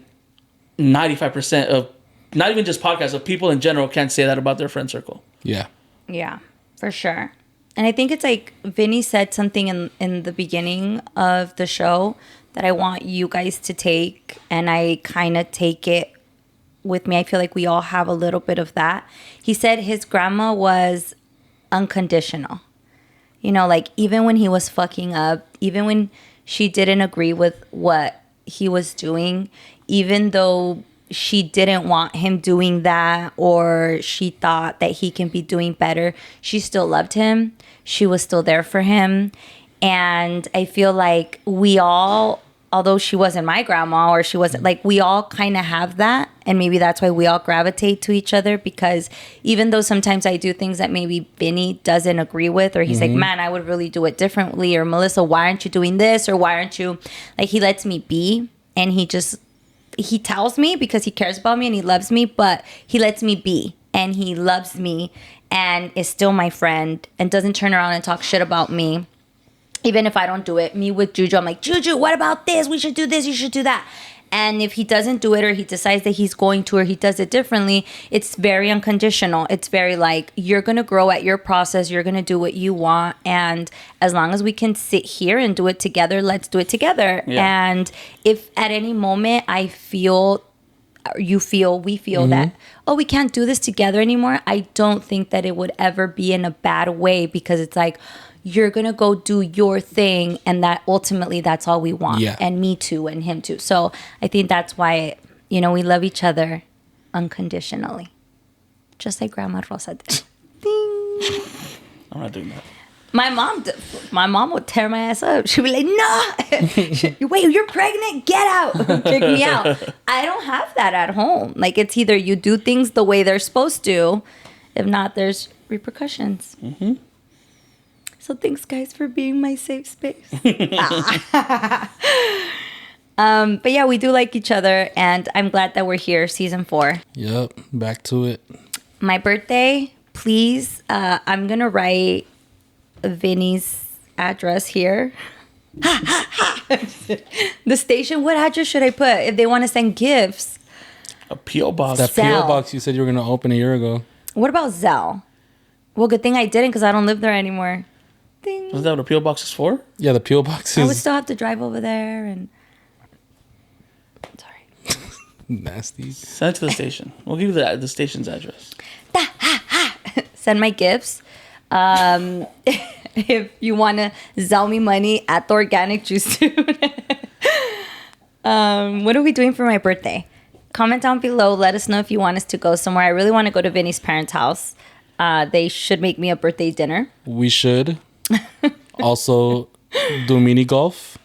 95% of, not even just podcasts, of people in general can't say that about their friend circle. Yeah. Yeah, for sure. And I think it's like Vinny said something in the beginning of the show that I want you guys to take, and I kind of take it with me. I feel like we all have a little bit of that. He said his grandma was unconditional. You know, like even when he was fucking up, even when she didn't agree with what he was doing, even though she didn't want him doing that or she thought that he can be doing better, she still loved him. She was still there for him. And I feel like we all, although she wasn't my grandma or she wasn't, like, we all kind of have that. And maybe that's why we all gravitate to each other, because even though sometimes I do things that maybe Vinny doesn't agree with, or he's like, man, I would really do it differently, or Melissa, why aren't you doing this, or why aren't you, like, he lets me be, and he tells me because he cares about me and he loves me, but he lets me be and he loves me and is still my friend and doesn't turn around and talk shit about me. Even if I don't do it, me with Juju, I'm like, Juju, what about this? We should do this, you should do that. And if he doesn't do it, or he decides that he's going to, or he does it differently, it's very unconditional. It's very like, you're going to grow at your process. You're going to do what you want. And as long as we can sit here and do it together, let's do it together. Yeah. And if at any moment we feel that, oh, we can't do this together anymore, I don't think that it would ever be in a bad way, because it's like, you're going to go do your thing, and that ultimately that's all we want. Yeah. And me too, and him too. So I think that's why, we love each other unconditionally. Just like Grandma Rosa did. Ding. I'm not doing that. My mom would tear my ass up. She'd be like, no, wait, you're pregnant? Get out. Kick me out. I don't have that at home. Like, it's either you do things the way they're supposed to. If not, there's repercussions. Mm-hmm. So thanks, guys, for being my safe space. But yeah, we do like each other, and I'm glad that we're here, season 4. Yep, back to it. My birthday, please. I'm gonna write Vinny's address here. The station. What address should I put if they want to send gifts? A P.O. box. That P.O. box you said you were gonna open a year ago. What about Zelle? Well, good thing I didn't, because I don't live there anymore. Ding. Is that what a P.O. box is for? Yeah, the P.O. box is... I would still have to drive over there and... Sorry. Nasty. Send it to the station. We'll give you the station's address. Send my gifts. If you want to sell me money at the organic juice tube. What are we doing for my birthday? Comment down below. Let us know if you want us to go somewhere. I really want to go to Vinny's parents' house. They should make me a birthday dinner. We should. Also, do mini golf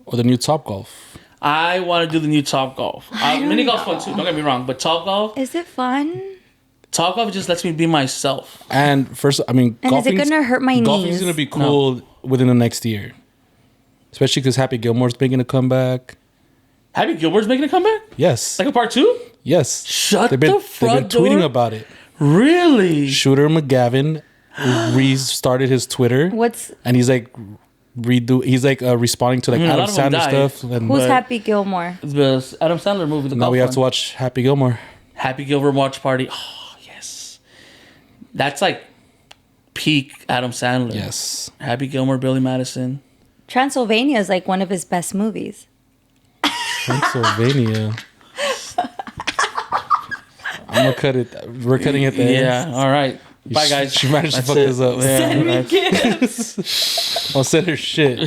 or the new Top Golf. I want to do the new Top Golf. Mini golf's fun too. Don't get me wrong, but Top Golf. Is it fun? Top Golf just lets me be myself. And first, I mean, and is it gonna hurt my knees? Golfing's gonna be cool within the next year, especially because Happy Gilmore's making a comeback. Happy Gilmore's making a comeback? Yes. Like a part 2? Yes. They've been tweeting about it. Really? Shooter McGavin restarted his Twitter. And he's like responding to like Adam Sandler stuff. Who's Happy Gilmore? The Adam Sandler movie. Now we have to watch Happy Gilmore. Happy Gilmore watch party. Oh yes, that's like peak Adam Sandler. Yes. Happy Gilmore, Billy Madison. Transylvania is like one of his best movies. Transylvania. I'm gonna cut it. We're cutting it there. Yeah. All right. Bye, guys. She managed to That's fuck it. this up. Yeah, Send me that's- gifts. I'll send her shit.